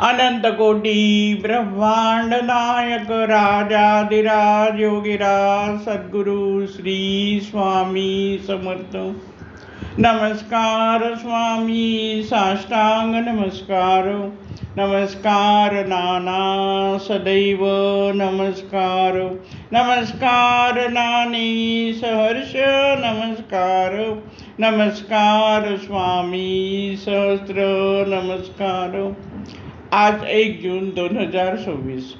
अनंत कोटी ब्रह्मांड नायक राजाधिराज योगीराज सद्गुरु श्री स्वामी समर्थ। नमस्कार स्वामी, साष्टांग नमस्कार, नमस्कार नाना सदैव नमस्कार, नमस्कार नानी सहर्ष नमस्कार, नमस्कार स्वामी सहस्त्र नमस्कार। आज 1 जून 2026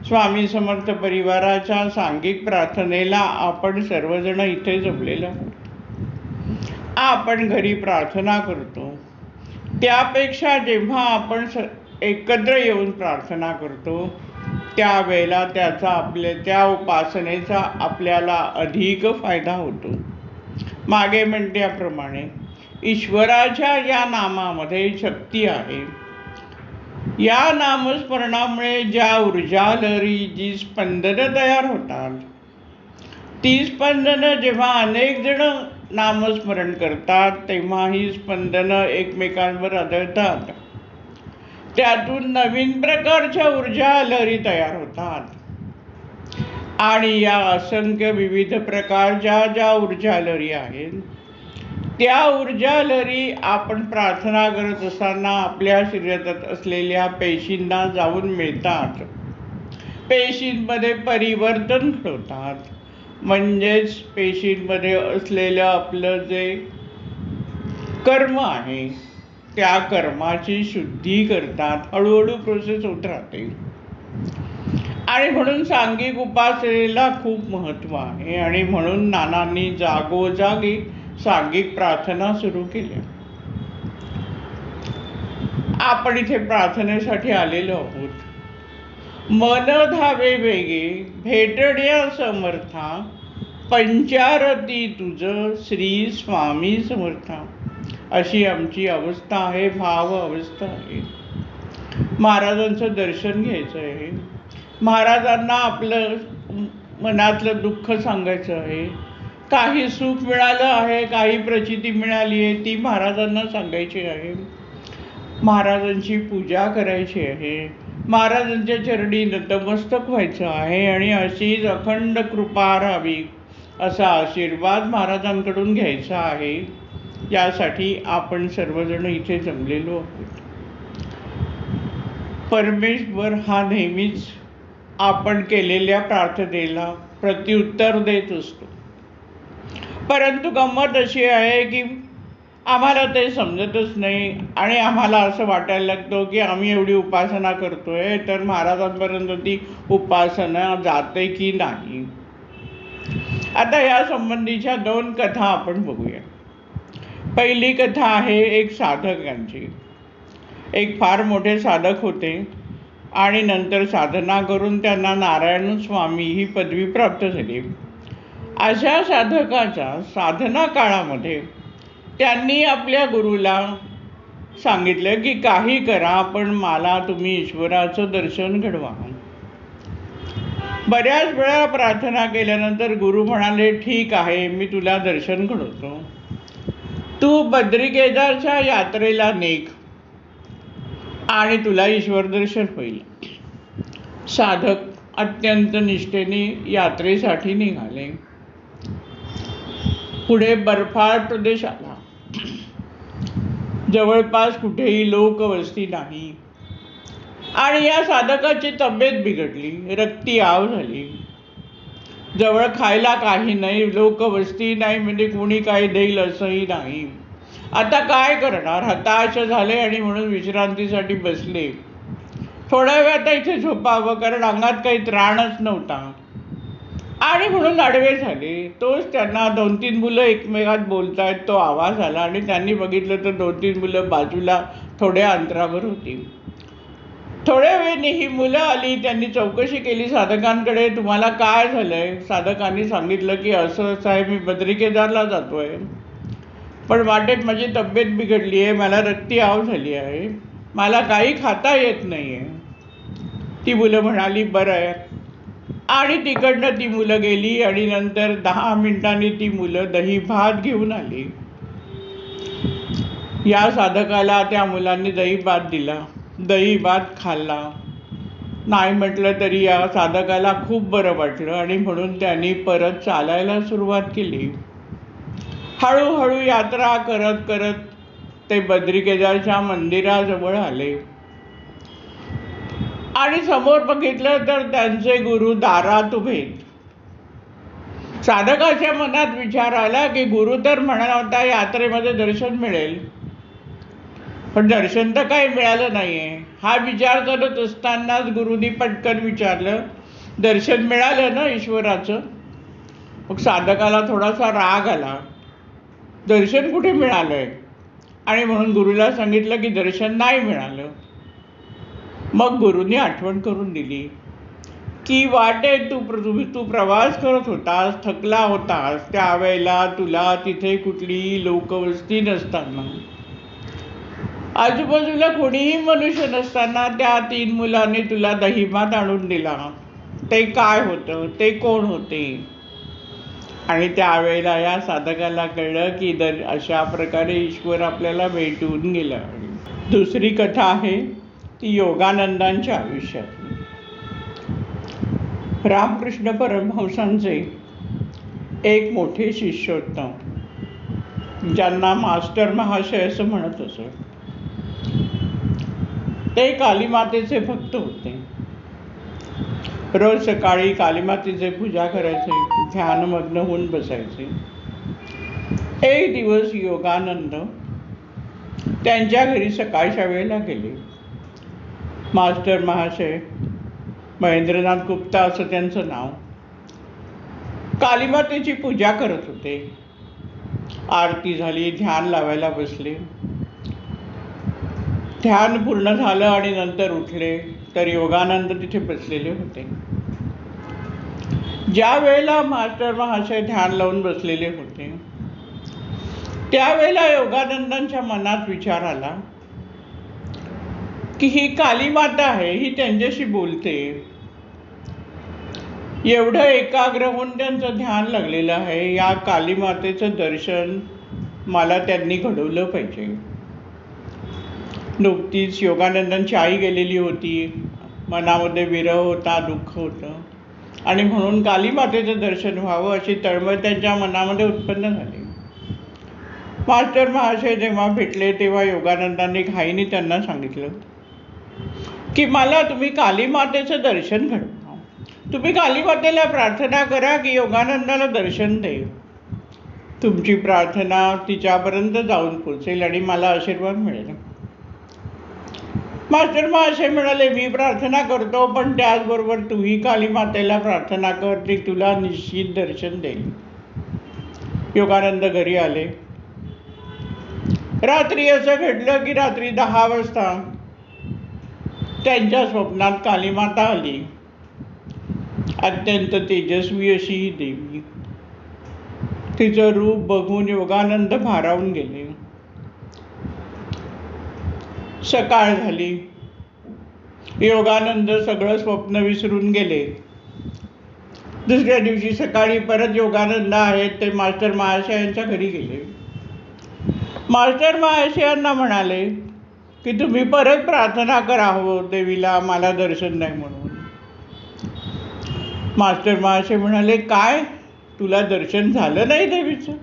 स्वामी समर्थ परिवाराच्या सांघिक प्रार्थनेला आपण सर्वजण इथे जमलेलो आहोत। आपण घरी प्रार्थना करतो त्यापेक्षा जेव्हा आपण एकत्र येऊन प्रार्थना करतो त्यावेळेला त्या उपासनेचा आपल्याला अधिक फायदा होतो। मागे म्हटल्याप्रमाणे ईश्वराच्या या नामामध्ये शक्ती आहे। या नामस्मरणामुळे ज्या ऊर्जा लहरी, जी स्पंदनं तयार होतात, ती स्पंदनं जेव्हा अनेक जण नामस्मरण करतात तेव्हा ही स्पंदनं एकमेकांवर आदळतात। त्यातून नवीन प्रकारच्या ऊर्जा लहरी तयार होतात आणि या असंख्य विविध प्रकारच्या ज्या ऊर्जा लहरी आहेत त्या ऊर्जा लहरी आपण प्रार्थना करत असताना आपल्या शरीरात असलेल्या पेशींना जाऊन मिळतात, पेशींमध्ये परिवर्तन होतात, म्हणजेच पेशींमध्ये असलेलं आपलं जे कर्म आहे त्या कर्माची शुद्धी करतात। हळूहळू प्रोसेस होत राहते आणि म्हणून सांघिक उपासनेला खूप महत्त्व आहे आणि म्हणून नानांनी जागोजागी सांघिक प्रार्थना सुरू केल्या। आपण इथे प्रार्थनेसाठी आलेलो आहोत। मन धावे वेगे भेटड्या समर्था, पंचारती तुझ श्री स्वामी समर्था, अशी आमची अवस्था आहे, भाव अवस्था आहे। महाराजांचं दर्शन घ्यायचं आहे, महाराजांना आपलं मनातलं दुःख सांगायचं आहे, काही सुख मिळालं आहे, काही प्रचिती मिळाली आहे ती महाराजांना सांगायची आहे, महाराजांची पूजा करायची आहे, महाराजांच्या चरणी नतमस्तक व्हायचं आहे आणि अशीच अखंड कृपा राहावी असा आशीर्वाद महाराजांकडून घ्यायचा आहे। यासाठी आपण सर्वजण इथे जमलेलो आहोत। परमेश्वर हा नेहमीच आपण केलेल्या प्रार्थनेला प्रत्युत्तर देत असतो, परंतु गंमत अशी आहे की आम्हाला ते समजतच नाही आणि आम्हाला असं वाटायला लागतं की आम्ही एवढी उपासना करतोय तर महाराजांपर्यंत ती उपासना जाते की नाही। आता या संबंधीच्या 2 कथा आपण बघूया। पहिली कथा आहे एक साधकांची। एक फार मोठे साधक होते आणि नंतर साधना करून त्यांना नारायण स्वामी ही पदवी प्राप्त झाली। अशा साधकाच्या साधना काळामध्ये त्यांनी आपल्या गुरुला सांगितलं की काही करा पण मला तुम्ही ईश्वराचं दर्शन घडवा। बऱ्याच वेळा प्रार्थना केल्यानंतर गुरु म्हणाले, ठीक आहे मी तुला दर्शन घडवतो, तू बद्री केदारच्या यात्रेला निघ आणि तुला ईश्वर दर्शन होईल। साधक अत्यंत निष्ठेने यात्रेसाठी निघाले। पुढे बर्फाळ प्रदेश आला, जवळपास कुठेही लोकवस्ती नाही आणि या साधकाची तब्येत बिघडली, रक्ती आव झाली, जवळ खायला काही नाही, लोकवस्ती नाही म्हणजे कोणी काही देईल असंही नाही। आता काय करणार, हताश झाले आणि म्हणून विश्रांतीसाठी बसले। थोड्या वेळात इथे झोपावं कारण अंगात काही त्राणच नव्हता आणि म्हणून आडवे झाले। तोच त्यांना 2-3 मुलं एकमेकात बोलतायत तो आवाज आला आणि त्यांनी बघितलं तर 2-3 मुलं बाजूला थोड्या अंतरावर होती। थोड्या वेळाने ही मुलं आली, त्यांनी चौकशी केली साधकांकडे, तुम्हाला काय झालंय? साधकांनी सांगितलं की असं असं आहे, मी बद्री केदारला जातोय पण वाटेत माझी तब्येत बिघडली आहे, मला रक्ती आव झाली आहे, मला काही खाता येत नाही आहे। ती मुलं म्हणाली बरं आहे आणि तिकडनं ती मुलं गेली आणि नंतर 10 मिनिटांनी ती मुलं दही भात घेऊन आली। या साधकाला त्या मुलांनी दही भात दिला दही भात खाल्ला. नाही म्हटलं तरी या साधकाला खूप बरं वाटलं आणि म्हणून त्यांनी परत चालायला सुरुवात केली. हळूहळू यात्रा करत करत ते बद्री केदारच्या मंदिराजवळ आले आणि समोर बघितलं तर त्यांचे गुरु दारात उभे. साधकाच्या मनात विचार आला की गुरु तर म्हणाला होता यात्रेमध्ये दर्शन मिळेल, पण दर्शन तर काही मिळालं नाहीये. हा विचार करत असतानाच गुरुनी पटकन विचारलं, दर्शन मिळालं ना ईश्वराचं? मग साधकाला थोडासा राग आला, दर्शन कुठे मिळालंय? आणि म्हणून गुरुला सांगितलं की दर्शन नाही मिळालं. मग गुरुनी आठवण करून दिली की वाटेत तू प्रवास करत होतास, थकला होतास, त्यावेळेला तुला तिथे कुठलीही लोकवस्ती नसताना, आजूबाजूला कोणीही मनुष्य नसताना त्या 3 मुलांनी तुला दहीभात आणून दिला. ते काय होतं, ते कोण होते? आणि त्यावेळेला या साधकाला कळलं की अशा प्रकारे ईश्वर आपल्याला भेटून गेला. दुसरी कथा आहे ती योगानंदांच्या आयुष्यातली. रामकृष्ण परमहंसांचे एक मोठे शिष्य होते, ज्यांना मास्टर महाशय असं म्हणत असत. ते कालीमातेचे भक्त होते. रोज सकाळी कालीमातेचे पूजा करायचे, ध्यानमग्न होऊन बसायचे. एक दिवस योगानंद त्यांच्या घरी सकाळच्या वेळेला गेले. मास्टर महाशय, महेंद्रनाथ गुप्ता असं त्यांचं नाव, कालीमातेची पूजा करत होते. आरती झाली, ध्यान लावायला बसले. ध्यान पूर्ण झालं आणि नंतर उठले तर योगानंद तिथे बसलेले होते. ज्या वेळेला मास्टर महाशय ध्यान लावून बसलेले होते त्यावेळेला योगानंदांच्या मनात विचार आला की ही कालीमाता आहे, ही त्यांच्याशी बोलते. एवढं एकाग्र होऊन त्यांचं ध्यान लागलेलं आहे, या कालीमातेचं दर्शन मला त्यांनी घडवलं पाहिजे. नुकतीच योगानंदांची आई गेलेली होती, मनामध्ये विरह होता, दुःख होतं आणि म्हणून कालीमातेचं दर्शन व्हावं अशी तळमळ त्यांच्या मनामध्ये उत्पन्न झाली. मास्टर महाशय जेव्हा भेटले तेव्हा योगानंदांनी घाईने त्यांना सांगितलं की मला तुम्ही कालीमातेचं दर्शन घडवा. तुम्ही कालीमातेला प्रार्थना करा की योगानंदाला दर्शन दे. तुमची प्रार्थना तिच्यापर्यंत जाऊन पोचेल आणि मला आशीर्वाद मिळेल. मास्टर महाशय म्हणाले, मी प्रार्थना करतो, पण त्याचबरोबर तूही कालीमातेला प्रार्थना कर, ती तुला निश्चित दर्शन देईल. योगानंद घरी आले. रात्री असं घडलं की रात्री 10 वाजता त्यांच्या स्वप्नात कालीमाता आली. अत्यंत तेजस्वी अशी ही देवी. तिचं रूप बघून योगानंद भारावून गेले. सकाळ झाली. योगानंद सगळं स्वप्न विसरून गेले. दुसऱ्या दिवशी सकाळी परत योगानंद आहेत ते मास्टर महाशयांच्या घरी गेले. मास्टर महाशयांना म्हणाले की तुम्ही परत प्रार्थना करा हो देवीला, मला दर्शन नाही म्हणून. मास्टर महाशय म्हणाले, काय तुला दर्शन झालं नाही देवीचं?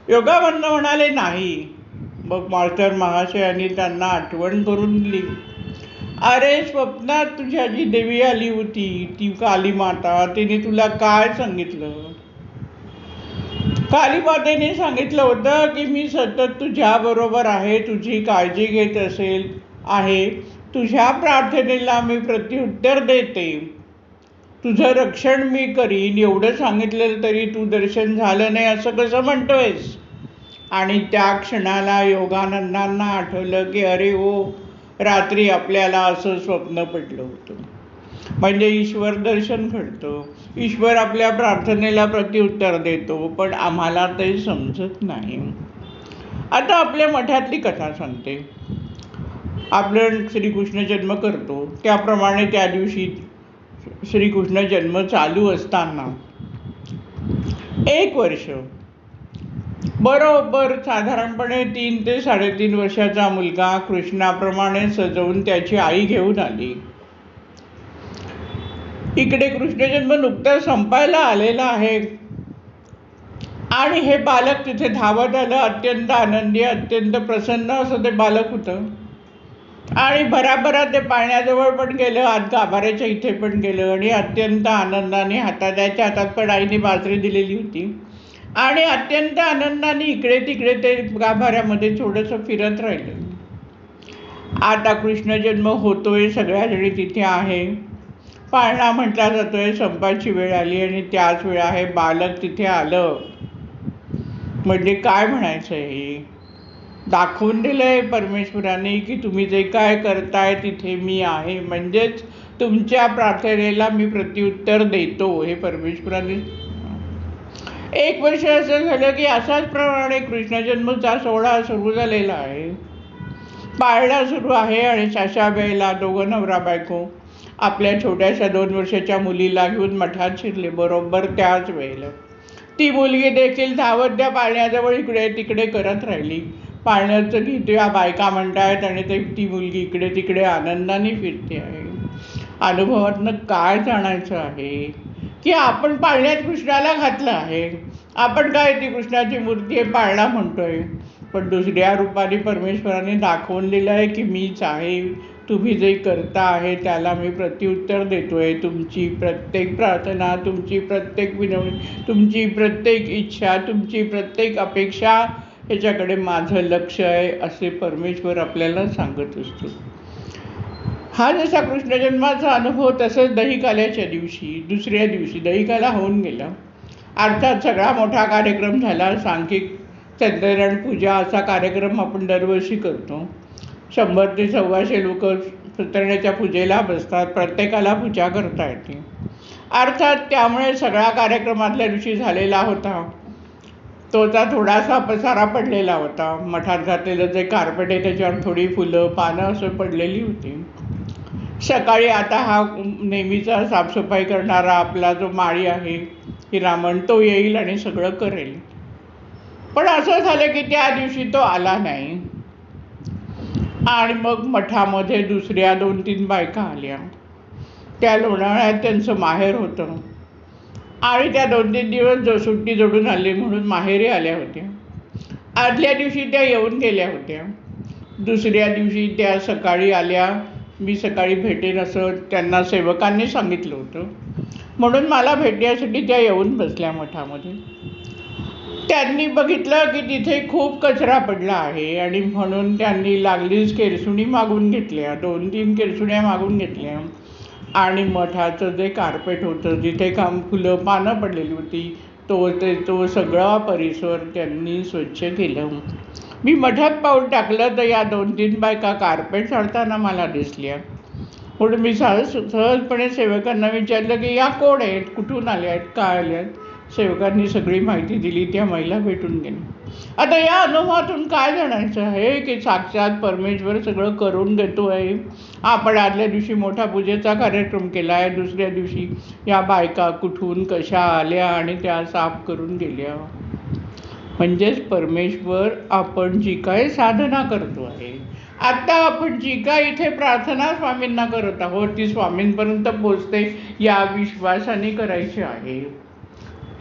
योगानंद म्हणाले, नाही. मग मास्टर महाशयांनी त्यांना आठवण करून दिली, अरे स्वप्नात तुझ्या जी देवी आली होती ती कालीमाता, तिने तुला काय सांगितलं? कालीमातेने सांगितलं होतं की मी सतत तुझ्या बरोबर आहे, तुझी काळजी घेत आहे, तुझ्या प्रार्थनेला मी प्रत्युत्तर देते, तुझं रक्षण मी करीन. एवढं सांगितलं तरी तू दर्शन झालं नाही असं कसं म्हणतोयस? आणि त्या क्षणाला योगानंदांना आठवलं की अरे हो, रात्री आपल्याला असं स्वप्न पडलं होतं. म्हणजे ईश्वर दर्शन घडतं, ईश्वर आपल्या प्रार्थनेला प्रत्युत्तर देतो, पण आम्हाला ते समजत नाही. आता आपल्या मठातली कथा सांगते. आपण श्रीकृष्ण जन्म करतो त्याप्रमाणे त्या दिवशी श्रीकृष्ण जन्म चालू असताना 1 वर्ष बरोबर साधारणपणे 3 ते 3.5 वर्षाचा मुलगा कृष्णाप्रमाणे सजवून त्याची आई घेऊन आली. इकडे कृष्णजन्म नुकताच संपायला आलेला आहे आणि हे बालक तिथे धावत आलं. अत्यंत आनंदी, अत्यंत प्रसन्न असं ते बालक होतं. आणि भराभरा ते पाण्याजवळ पण गेलं, आत गाभाऱ्याच्या इथे पण गेलं आणि अत्यंत आनंदाने त्याच्या हातात पण आईने बासरी दिलेली होती आणि अत्यंत आनंदाने इकडे तिकडे ते गाभाऱ्यामध्ये थोडंसं फिरत राहिलं. आता कृष्ण जन्म होतोय, सगळ्याजणी तिथे आहे, पाळणा म्हटला जातोय, संपायची वेळ आली आणि त्याच वेळा हे बालक तिथे आलं. म्हणजे काय म्हणायचं, हे दाखवून दिलंय परमेश्वराने की तुम्ही जे काय करताय तिथे मी आहे, म्हणजेच तुमच्या प्रार्थनेला मी प्रत्युत्तर देतो, हे परमेश्वराने. 1 वर्ष असं झालं की अशाच प्रमाणे कृष्णजन्मचा सोहळा सुरू झालेला आहे. पाळणा सुरू आहे आणि शाशाबाईला दोघं नवरा बायको आपल्या छोट्याशा 2 वर्षाच्या मुलीला घेऊन मठात शिरले. बरोबर त्याच वेळेला ती मुलगी देखील धावत त्या पाळण्याजवळ इकडे तिकडे करत राहिली. पाळण्याचं गीत या बायका म्हणतायत आणि ती मुलगी इकडे तिकडे आनंदाने फिरते आहे. अनुभवातनं काय जाणायचं आहे की आपण पाळण्यात कृष्णाला घातलं आहे. आपण काय ती कृष्णाची मूर्ती आहे पाळणा म्हणतोय, पण दुसऱ्या रूपाने परमेश्वराने दाखवून दिलं आहे की मीच आहे. तुम्ही जे करता आहे त्याला मी प्रत्युत्तर देतोय. तुमची प्रत्येक प्रार्थना, तुमची प्रत्येक विनवणी, तुमची प्रत्येक इच्छा, तुमची प्रत्येक अपेक्षा ह्याच्याकडे माझं लक्ष आहे, असे परमेश्वर आपल्याला सांगत असतो. हा जसा कृष्णजन्माचा अनुभव, तसंच दहीकाल्याच्या दिवशी, दुसऱ्या दिवशी दहीकाला होऊन गेला. अर्थात सगळा मोठा कार्यक्रम झाला. सांख्यिक सत्यनारायण पूजा असा कार्यक्रम आपण दरवर्षी करतो. 100 ते 125 लोक सत्यनारायणाच्या पूजेला बसतात. प्रत्येकाला पूजा करता येते. अर्थात त्यामुळे सगळा कार्यक्रम आदल्या दिवशी झालेला होता. तोचा थोडासा पसारा पडलेला होता. मठात घातलेलं जे कार्पेट आहे त्याच्यावर थोडी फुलं पानं असं पडलेली होती. सकाळी आता हा नेहमीचा साफसफाई करणारा आपला जो माळी आहे हिरामण, तो येईल आणि सगळं करेल. पण असं झालं की त्या दिवशी तो आला नाही. आणि मग मठामध्ये दुसऱ्या 2-3 बायका आल्या. त्या लोणावळ्यात त्यांचं माहेर होतं आणि त्या 2-3 दिवस सुट्टी जोडून आले म्हणून माहेरी आल्या होत्या. आदल्या दिवशी त्या येऊन गेल्या होत्या. दुसऱ्या दिवशी त्या सकाळी आल्या. मी सकाळी भेटेन असं त्यांना सेवकांनी सांगितलं होतं, म्हणून मला भेटण्यासाठी त्या येऊन बसल्या मठामध्ये. त्यांनी बघितलं की तिथे खूप कचरा पडला आहे आणि म्हणून त्यांनी लागलीच केरसुणी मागून घेतल्या. 2-3 केरसुण्या मागून घेतल्या आणि मठाचं जे कार्पेट होतं, जिथे फुलं पानं पडलेली होती, तो सगळा परिसर त्यांनी स्वच्छ केलं. मी मठात पाऊल टाकलं तर या 2-3 बायका कार्पेट सारताना मला दिसल्या. म्हणून मी सहजपणे सेवकांना विचारलं की या कोण आहेत, कुठून आल्या आहेत, काय आल्या आहेत. सेवकांनी सगळी माहिती दिली. त्या महिला भेटून गेल्या. आता या अनुभवातून काय जाणायचं आहे की साक्षात परमेश्वर सगळं करून देतो आहे. आपण आदल्या दिवशी मोठा पूजेचा कार्यक्रम केला आहे. दुसऱ्या दिवशी या बायका कुठून कशा आल्या आणि त्या साफ करून गेल्या. म्हणजेच परमेश्वर आपण जी काय साधना करतो आहे, आता आपण जी काय इथे प्रार्थना स्वामींना करत आहोत, ती स्वामींपर्यंत पोचते या विश्वासाने करायची आहे.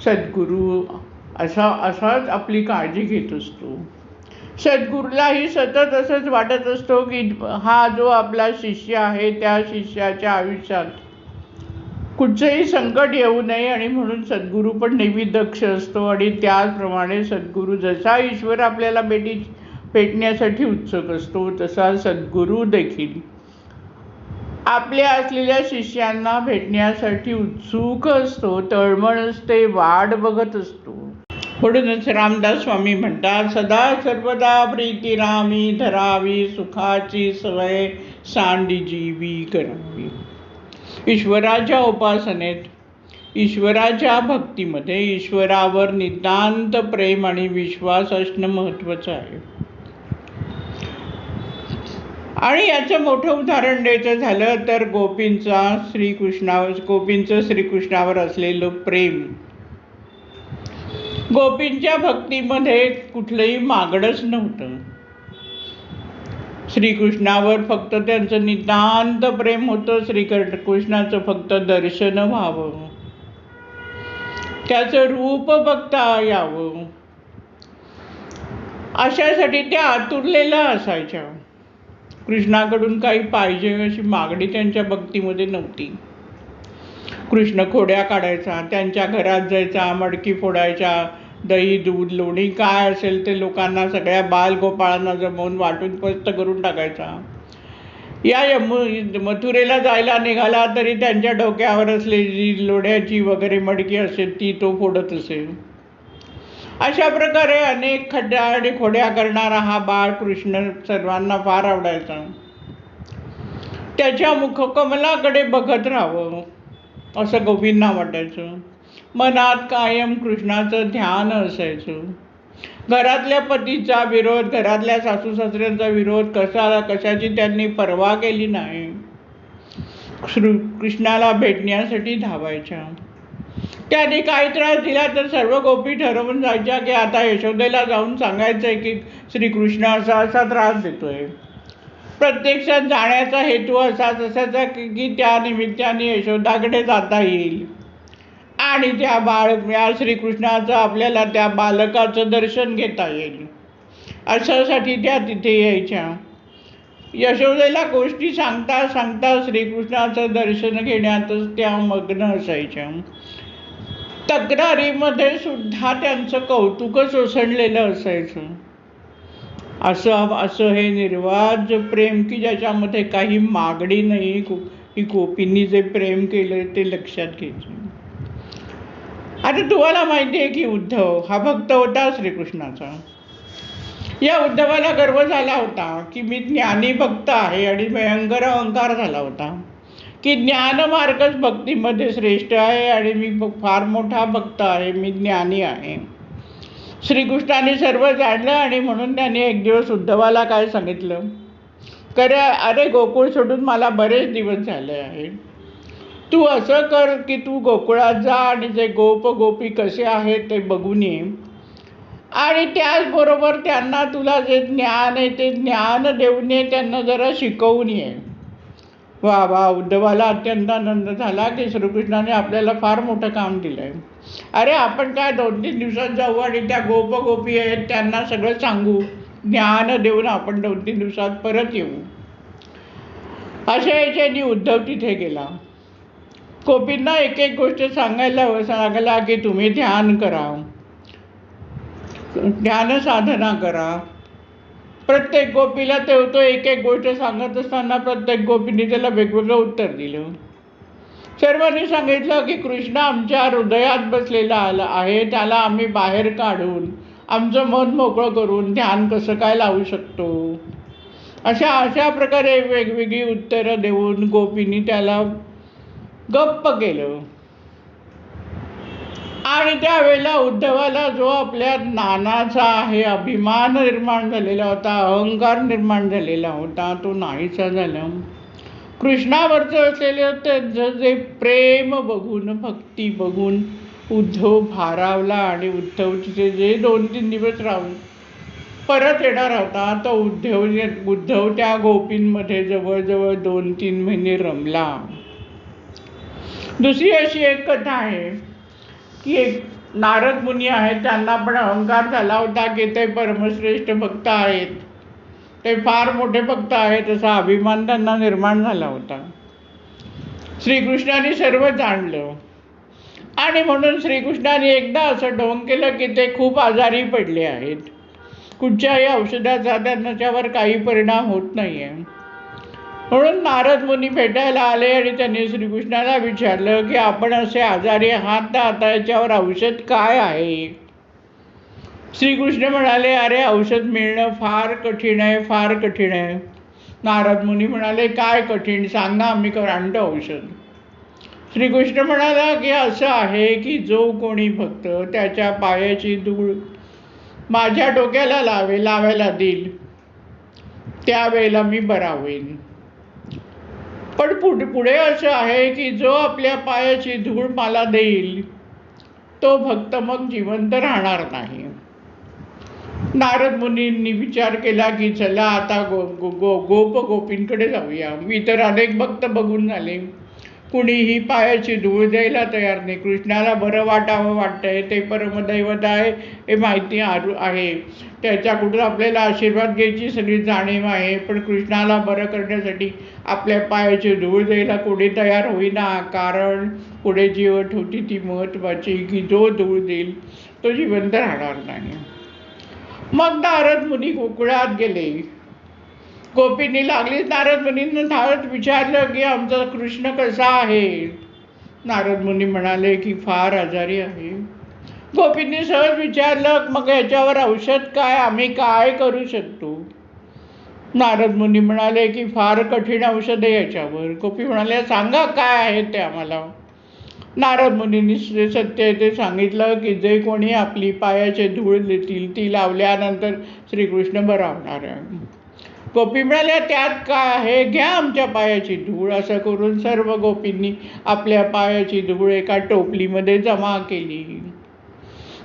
सद्गुरू असाच आपली काळजी घेत असतो. सद्गुरूलाही सतत असंच वाटत असतो की हा जो आपला शिष्य आहे त्या शिष्याच्या आयुष्यात कुठचंही संकट येऊ नये आणि म्हणून सद्गुरू पण नेहमी दक्ष असतो. आणि त्याचप्रमाणे सद्गुरू जसा ईश्वर आपल्याला भेटण्यासाठी उत्सुक असतो, तसा सद्गुरू देखील आपल्या असलेल्या शिष्यांना भेटण्यासाठी उत्सुक असतो, तळमळ असते, वाट बघत असतो. म्हणूनच रामदास स्वामी म्हणतात, सदा सर्वदा प्रीती रामी धरावी, सुखाची सवय सांडी जीवी करावी. ईश्वराच्या उपासनेत, ईश्वराच्या भक्तीमध्ये ईश्वरावर नितांत प्रेम आणि विश्वास असणं महत्त्वाचं आहे. आणि याचं मोठं उदाहरण द्यायचं झालं तर गोपींचं श्रीकृष्णावर असलेलं प्रेम. गोपींच्या भक्तीमध्ये कुठलंही मागणंच नव्हतं. श्रीकृष्णावर फक्त त्यांचं नितांत प्रेम होतं. श्रीकृष्णाचं फक्त दर्शन व्हावं, त्याचं रूप बघता यावं, अशासाठी त्या आतुरलेल्या असायच्या. कृष्णाकडून काही पाहिजे अशी मागणी त्यांच्या भक्तीमध्ये नव्हती. कृष्ण खोड्या काढायचा, त्यांच्या घरात जायचा, मडकी फोडायच्या, दही दूध लोणी काय असेल ते लोकांना सगळ्या बालगोपाळांना जमवून वाटून पस्त करून टाकायचा. या मथुरेला जायला निघाला तरी त्यांच्या डोक्यावर असलेली लोण्याची वगैरे मडकी असेल ती तो फोडत असेल. अशा प्रकारे अनेक खड्ड्या आणि खोड्या करणारा हा बाळ कृष्ण सर्वांना फार आवडायचा. त्याच्या मुखकमलाकडे बघत राहावं असं गोपींना वाटायचं. मनात कायम कृष्णाचं ध्यान असायचं. घरातल्या पतीचा विरोध, घरातल्या सासू सासऱ्यांचा विरोध कशाची त्यांनी पर्वा केली नाही. कृष्णाला भेटण्यासाठी धावायच्या. त्याने काही त्रास दिला तर सर्व गोपी ठरवून जायच्या की आता यशोदेला जाऊन सांगायचंय की श्रीकृष्ण असा असा त्रास देतोय. प्रत्यक्षात जाण्याचा हेतू असाच असायचा की त्या निमित्ताने यशोदाकडे जाता येईल आणि त्या श्रीकृष्णाचं आपल्याला त्या बालकाचं दर्शन घेता येईल अशासाठी त्या तिथे यायच्या. यशोदेला गोष्टी सांगता सांगता श्रीकृष्णाचं दर्शन घेण्यातच त्या मग्न असायच्या. तक्रारीमध्ये सुद्धा त्यांचं कौतुकच ओसंडलेलं असायचं. असं हे निर्वाज प्रेम की ज्याच्यामध्ये काही मागणी नाही, ही गोपींनी जे प्रेम केलं ते लक्षात घ्यायचं. आता तुम्हाला माहिती आहे की उद्धव हा भक्त होता श्रीकृष्णाचा. या उद्धवाला गर्व झाला होता की मी ज्ञानी भक्त आहे आणि भयंकर अहंकार झाला होता की ज्ञानमार्गच भक्तीमध्ये श्रेष्ठ आहे आणि मी फार मोठा भक्त आहे, मी ज्ञानी आहे. श्रीकृष्णाने सर्व जाणलं आणि म्हणून त्याने एक दिवस उद्धवाला काय सांगितलं, अरे गोकुळ सोडून मला बरेच दिवस झाले आहे. तू असं कर की तू गोकुळात जा आणि जे गोप गोपी कसे आहेत ते बघून ये आणि त्याचबरोबर त्यांना तुला जे ज्ञान आहे ते ज्ञान देऊन ये, त्यांना जरा शिकवून ये. वा वा, उद्धवाला अत्यंत आनंद झाला की श्रीकृष्णाने आपल्याला फार मोठं काम दिलंय. अरे आपण काय 2-3 दिवसात जाऊ आणि त्या गोप गोपी आहेत त्यांना सगळं सांगू, ज्ञान देऊन आपण 2-3 दिवसात परत येऊ. अशा याच्याने उद्धव तिथे गेला. गोपींना एक एक गोष्ट सांगायला की तुम्ही ध्यान करा, ध्यान साधना करा. प्रत्येक गोपीला तो एक एक गोष्ट सांगत असताना प्रत्येक गोपीने त्याला वेगवेगळं उत्तर दिलं. सर्वांनी सांगितलं की कृष्ण आमच्या हृदयात बसलेला आहे, त्याला आम्ही बाहेर काढून आमचं मन मोकळं करून ध्यान कसं काय लावू शकतो. अशा प्रकारे वेगवेगळी उत्तरं देऊन गोपींनी त्याला गप्प केलं. आणि त्यावेळेला उद्धवाला जो आपल्या नानाचा आहे अभिमान निर्माण झालेला होता, अहंकार निर्माण झालेला होता, तो नाहीसा झाला. कृष्णावरचं असलेलं त्यांचं जे प्रेम बघून, भक्ती बघून उद्धव भारावला आणि उद्धव तिथे जे 2-3 दिवस राहून परत येणार होता तो उद्धव त्या गोपींमध्ये जवळजवळ 2-3 महिने रमला. दुसरी अशी एक कथा आहे की एक नारद मुनी आहेत, त्यांना पण अहंकार झाला होता की ते परमश्रेष्ठ भक्त आहेत, ते फार मोठे भक्त आहेत असा अभिमान त्यांना निर्माण झाला होता. श्रीकृष्णाने सर्व जाणलं आणि म्हणून श्रीकृष्णाने एकदा असं ढोंग केलं की ते खूप आजारी पडले आहेत, कुठच्याही औषधाचा त्यांच्यावर काही परिणाम होत नाही आहे. म्हणून नारद मुनी भेटायला आले आणि त्यांनी श्रीकृष्णाला विचारलं की आपण असे आजारी आहात तर आता याच्यावर औषध काय आहे. श्रीकृष्ण म्हणाले, अरे औषध मिळणं फार कठीण आहे, फार कठीण आहे. नारद मुनी म्हणाले, काय कठीण, सांगा आम्ही आणतो औषध. श्रीकृष्ण म्हणाला की असं आहे की जो कोणी भक्त त्याच्या पायाची धूळ माझ्या डोक्याला लावायला देईल त्यावेळेला मी बरा होईन. पण पुढे असं आहे की जो आपल्या पायाची धूळ मला देईल तो भक्त मग जिवंत राहणार नाही. नारद मुनींनी विचार केला की चला आता गोप गोपींकडे जाऊया. मी तर अनेक भक्त बघून झाले, कुणीही पायाची धूळ द्यायला तयार नाही. कृष्णाला बरं वाटावं वाटतंय, ते परमदैवत आहे हे माहिती आहे, त्याच्याकडून आपल्याला आशीर्वाद घ्यायची सगळी जाणीव आहे, पण कृष्णाला बरं करण्यासाठी आपल्या पायाची धूळ द्यायला कोणी तयार होईना. कारण पुढे जी अट होती ती महत्त्वाची, की जो धूळ देईल तो जिवंत राहणार नाही. मग नारद मुनी गोकुळात गेले. गोपींनी लागलीच नारद मुनींना धावत विचारलं की आमचा कृष्ण कसा आहे. नारद मुनी म्हणाले की फार आजारी आहे. गोपींनी सहज विचारलं मग याच्यावर औषध काय, आम्ही काय करू शकतो. नारद मुनी म्हणाले की फार कठीण औषध आहे याच्यावर. गोपी म्हणाले सांगा काय आहे ते आम्हाला. नारद मुनींनी सत्य ते सांगितलं की जे कोणी आपली पायाचे धूळ देतील ती लावल्यानंतर श्रीकृष्ण बरा होणार आहे. गोपी म्हणाल्या त्यात काय आहे, घ्या आमच्या पायाची धूळ. असं करून सर्व गोपींनी आपल्या पायाची धूळ एका टोपलीमध्ये जमा केली.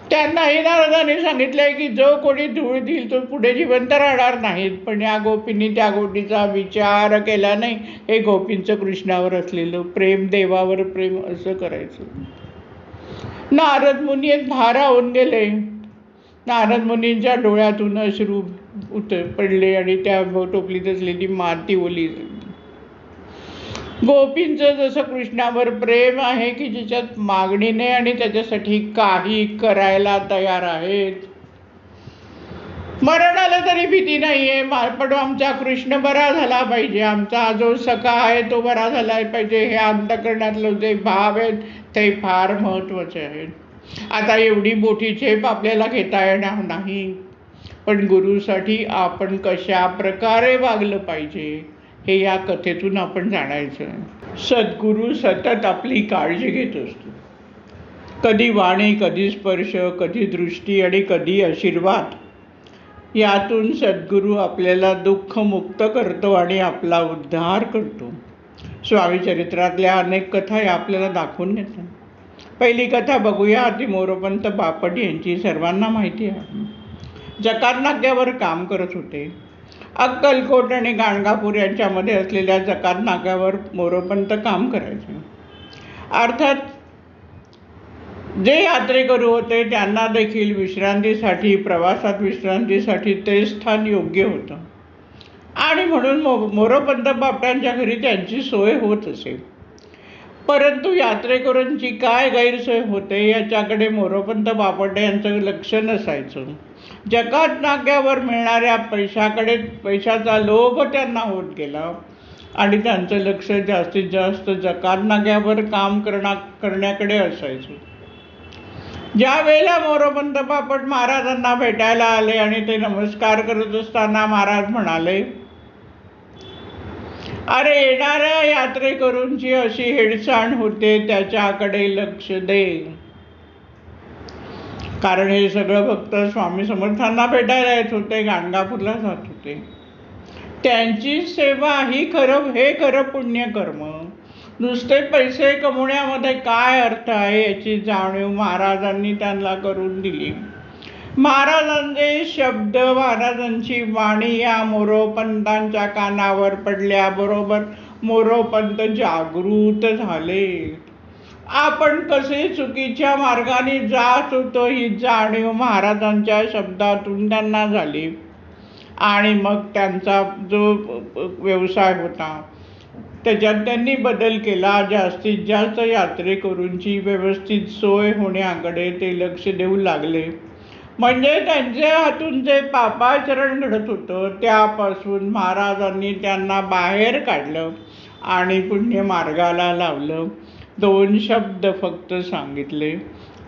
त्यांनाही नारदाने सांगितलंय की जो कोणी धूळ देईल तो पुढे जिवंत राहणार नाहीत. पण या गोपींनी त्या गोष्टीचा विचार केला नाही. हे गोपींचं कृष्णावर असलेलं प्रेम, देवावर प्रेम असं करायचं. नारद मुनी भारावून गेले. नारद मुनींच्या डोळ्यातून अश्रू पडले आणि त्या टोपलीत असलेली माती ओली. गोपींचं जसं कृष्णावर प्रेम आहे की ज्याच्यात मागणी नाही आणि त्याच्यासाठी काही करायला तयार आहेत. मरण आलं तरी भीती नाहीये, पण आमचा कृष्ण बरा झाला पाहिजे, आमचा जो सखा आहे तो बरा झाला पाहिजे, हे अंतःकरणातलं जे भाव आहेत ते फार महत्वाचे आहेत. आता एवढी मोठी झेप आपल्याला घेता येणार नाही, पण गुरुसाठी आपण कशा प्रकारे वागलं पाहिजे हे या कथेतून आपण जाणायचं. सद्गुरू सतत आपली काळजी घेत असतो. कधी वाणी, कधी स्पर्श, कधी दृष्टी आणि कधी आशीर्वाद. यातून सद्गुरू आपल्याला दुःखमुक्त करतो आणि आपला उद्धार करतो. स्वामी चरित्रातल्या अनेक कथा या आपल्याला दाखवून देतात. पहिली कथा बघूया. ती मोरोपंत बापट यांची. सर्वांना माहिती आहे. जकात नाक्यावर काम करत होते. अक्कलकोट आणि गाणगापूर यांच्यामध्ये असलेल्या जकात नाक्यावर मोरोपंत काम करायचे. अर्थात जे यात्रेकरू होते त्यांना देखील विश्रांतीसाठी, प्रवासात विश्रांतीसाठी ते स्थान योग्य होतं आणि म्हणून मोरोपंत बापटांच्या घरी त्यांची सोय होत असे. परंतु यात्रेकरूंची काय गैरसोय होते याच्याकडे मोरोपंत बापट यांचं लक्ष नसायचं. जकात नाक्यावर मिळणाऱ्या पैशाचा लोभ त्यांना होत गेला आणि त्यांचं लक्ष जास्तीत जास्त जकात नाक्यावर काम करण्याकडे असायचं. ज्या वेळेला मोरोपंत बापट महाराजांना भेटायला आले आणि ते नमस्कार करत असताना महाराज म्हणाले, अरे येणाऱ्या यात्रेकरूंची अशी हेळसांड होते, त्याच्याकडे लक्ष दे. कारण हे सगळं भक्त स्वामी समर्थांना भेटायला येत होते, गाणगापूरला जात होते. त्यांची सेवा ही हे खरं पुण्यकर्म. नुसते पैसे कमवण्यामध्ये काय अर्थ आहे याची जाणीव महाराजांनी त्यांना करून दिली. महाराजांचे शब्द, महाराजांची वाणी या मोरोपंतांच्या कानावर पडल्याबरोबर मोरोपंत जागृत झाले. आपण कसे चुकीच्या मार्गाने जात होतो ही जाणीव महाराजांच्या शब्दातून त्यांना झाली आणि मग त्यांचा जो व्यवसाय होता त्याच्यात त्यांनी बदल केला. जास्तीत जास्त यात्रेकरूंची व्यवस्थित सोय होण्याकडे ते लक्ष देऊ लागले. म्हणजे त्यांच्या हातून जे पापाचरण घडत होतं त्यापासून महाराजांनी त्यांना बाहेर काढलं आणि पुण्य मार्गाला लावलं. 2 शब्द फक्त सांगितले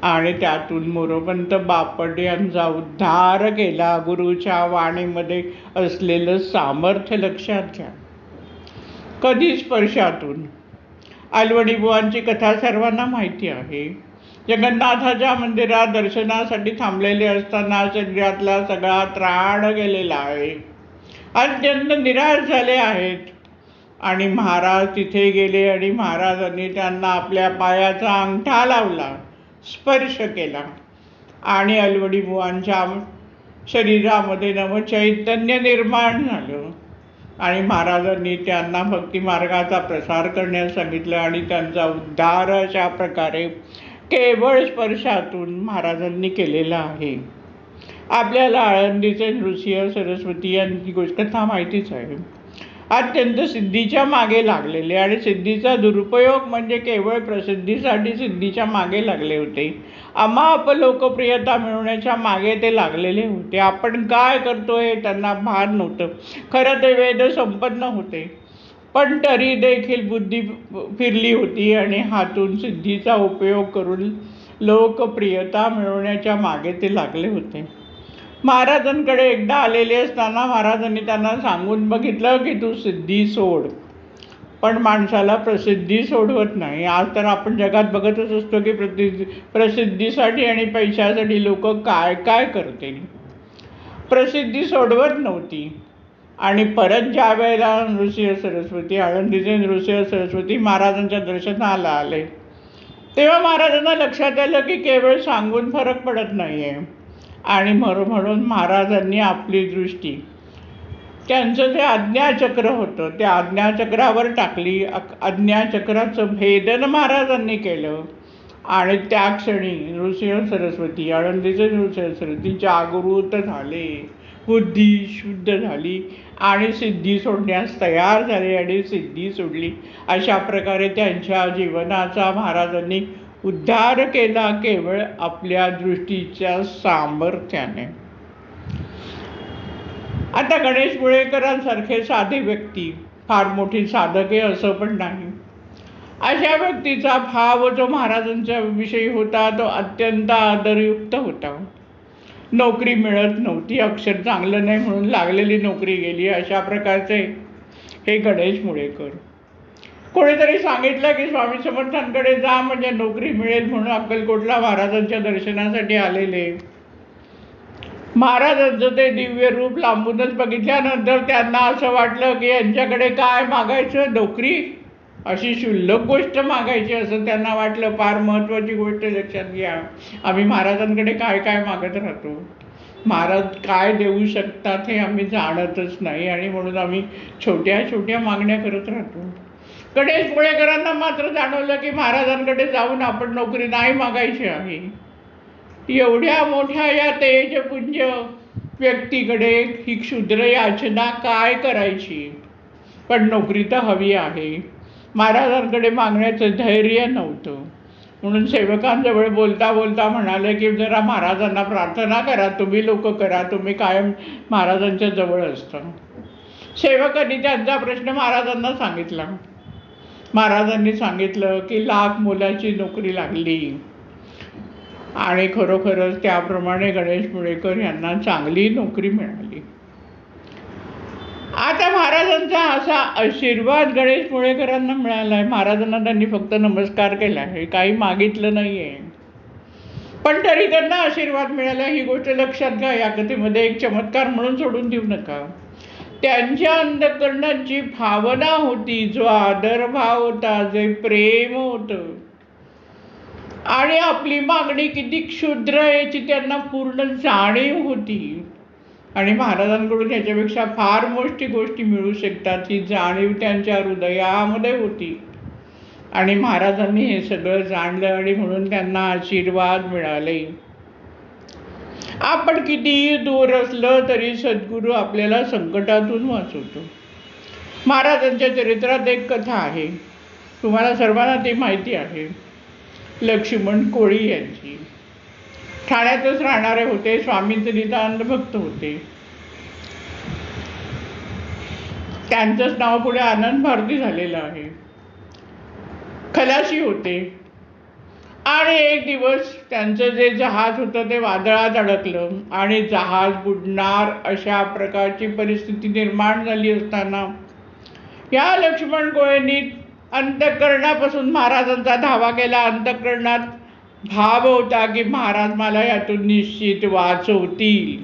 आणि त्यातून मोरोपंत बापट यांचा उद्धार केला. गुरुच्या वाणीमध्ये असलेलं सामर्थ्य लक्षात घ्या. कधी स्पर्शातून. अलवणी बुवांची कथा सर्वांना माहिती आहे. जगन्नाथाच्या मंदिरात दर्शनासाठी थांबलेले असताना शरीरातला सगळा त्राण गेलेला आहे, अत्यंत निराश झाले आहेत आणि महाराज तिथे गेले आणि महाराजांनी त्यांना आपल्या पायाचा अंगठा लावला. स्पर्श केला आणि अलवडी बुवांच्या शरीरामध्ये नवचैतन्य निर्माण झालं आणि महाराजांनी त्यांना भक्ती मार्गाचा प्रसार करण्यास सांगितलं आणि त्यांचा उद्धार अशा प्रकारे केवळ स्पर्शातून महाराजांनी केलेला आहे. आपल्याला आळंदीचे नृसिंह सरस्वती यांची कथा माहितीच आहे. अत्यंत सिद्धीच्या मागे लागलेले आणि सिद्धीचा दुरुपयोग म्हणजे केवळ प्रसिद्धीसाठी सिद्धीच्या मागे लागले होते. अमाप लोकप्रियता मिळवण्याच्या मागे ते लागलेले होते. आपण काय करतोय त्यांना भान नव्हतं. खरं ते वेद संपन्न होते, पण तरी देखील बुद्धी फिरली होती आणि हातून सिद्धीचा उपयोग करून लोकप्रियता मिळवण्याच्या मागे ते लागले होते. महाराजांकडे एकदा आलेले असताना महाराजांनी त्यांना सांगून बघितलं की तू सिद्धी सोड, पण माणसाला प्रसिद्धी सोडवत नाही. आज तर आपण जगात बघतच असतो की प्रसिद्धीसाठी आणि पैशासाठी लोक काय काय करतील. प्रसिद्धी सोडवत नव्हती. आणि परत ज्या वेळेला नृसिंह सरस्वती, आळंदीचे नृसिंह सरस्वती महाराजांच्या दर्शनाला आले, तेव्हा महाराजांना लक्षात आलं की केवळ सांगून फरक पडत नाही आहे. आणि म्हणून महाराजांनी आपली दृष्टी त्यांचं जे आज्ञाचक्र होतं त्या आज्ञाचक्रावर टाकली. आज्ञाचक्राचं भेदन महाराजांनी केलं आणि त्या क्षणी नृसिंह सरस्वती, आळंदीचे नृसिंह सरस्वती जागृत झाले, बुद्धी शुद्ध झाली आणि सिद्धी सोडण्यास तयार झाले आणि सिद्धी सोडली. अशा प्रकारे त्यांच्या जीवनाचा महाराजांनी उद्धार केला केवळ आपल्या दृष्टीच्या सामर्थ्याने. आता गणेश मुळेकरांसारखे साधे व्यक्ती फार मोठी साधके असं पण नाही. अशा व्यक्तीचा भाव जो महाराजांच्या विषयी होता तो अत्यंत आदरयुक्त होता. नोकरी मिळत नव्हती, अक्षर चांगलं नाही म्हणून लागलेली नोकरी गेली, अशा प्रकारचे हे गणेश मुळेकर. कोणीतरी सांगितलं की स्वामी समर्थांकडे जा म्हणजे नोकरी मिळेल म्हणून अक्कलकोटला महाराजांच्या दर्शनासाठी आलेले. महाराजांचं ते दिव्य रूप लांबूनच बघितल्यानंतर त्यांना असं वाटलं की यांच्याकडे काय मागायचं, नोकरी अशी क्षुल्लक गोष्ट मागायची असं त्यांना वाटलं. फार महत्त्वाची गोष्ट लक्षात घ्या, आम्ही महाराजांकडे काय काय मागत राहतो. महाराज काय देऊ शकतात हे आम्ही जाणतच नाही आणि म्हणून आम्ही छोट्या छोट्या मागण्या करत राहतो. गणेश मुळेकरांना मात्र जाणवलं की महाराजांकडे जाऊन आपण नोकरी नाही मागायची आहे. एवढ्या मोठ्या या तेजपुंज व्यक्तीकडे ही क्षुद्र याचना काय करायची, पण नोकरी तर हवी आहे. महाराजांकडे मागण्याचं धैर्य नव्हतं म्हणून सेवकांजवळ बोलता बोलता म्हणाले की जरा महाराजांना प्रार्थना करा, तुम्ही लोक करा, तुम्ही कायम महाराजांच्या जवळ असता. सेवकांनी त्यांचा प्रश्न महाराजांना सांगितला. महाराजांनी सांगितलं की लाख मोलाची नोकरी लागली आणि खरोखरच त्याप्रमाणे गणेश मुळेकर यांना चांगली नोकरी मिळाली. आता महाराजांचा असा आशीर्वाद गणेश मुळेकरांना मिळाला आहे. महाराजांना त्यांनी फक्त नमस्कार केला आहे, काही मागितलं नाही आहे, पण तरी त्यांना आशीर्वाद मिळाला. ही गोष्ट लक्षात घ्या. या कथेमध्ये एक चमत्कार म्हणून सोडून देऊ नका. त्यांच्या अंतःकरणात जी भावना होती, जो आदरभाव होता, जे प्रेम होतं आणि आपली मागणी किती क्षुद्र आहे याची त्यांना पूर्ण जाणीव होती. आणि महाराजांकडून याच्यापेक्षा फार मोठी गोष्टी मिळू शकतात ही जाणीव त्यांच्या हृदयामध्ये होती. आणि महाराजांनी हे सगळं जाणलं आणि म्हणून त्यांना आशीर्वाद मिळाले. आपण कितीही दूर असलं तरी सद्गुरू आपल्याला संकटातून वाचवतो. महाराजांच्या चरित्रात एक कथा आहे, तुम्हाला सर्वांना ती माहिती आहे. लक्ष्मण कोळी यांची. ठाण्यातच राहणारे होते, स्वामींचे नितांत भक्त होते. त्यांचंच नाव पुढे आनंद भारती झालेलं आहे. खलाशी होते आणि एक दिवस त्यांचं जे जहाज होतं ते वादळात अडकलं आणि जहाज बुडणार अशा प्रकारची परिस्थिती निर्माण झाली असताना या लक्ष्मण कोळींनी अंतःकरणापासून महाराजांचा धावा केला. अंतःकरणात भाव होता की महाराज मला यातून निश्चित वाचवतील.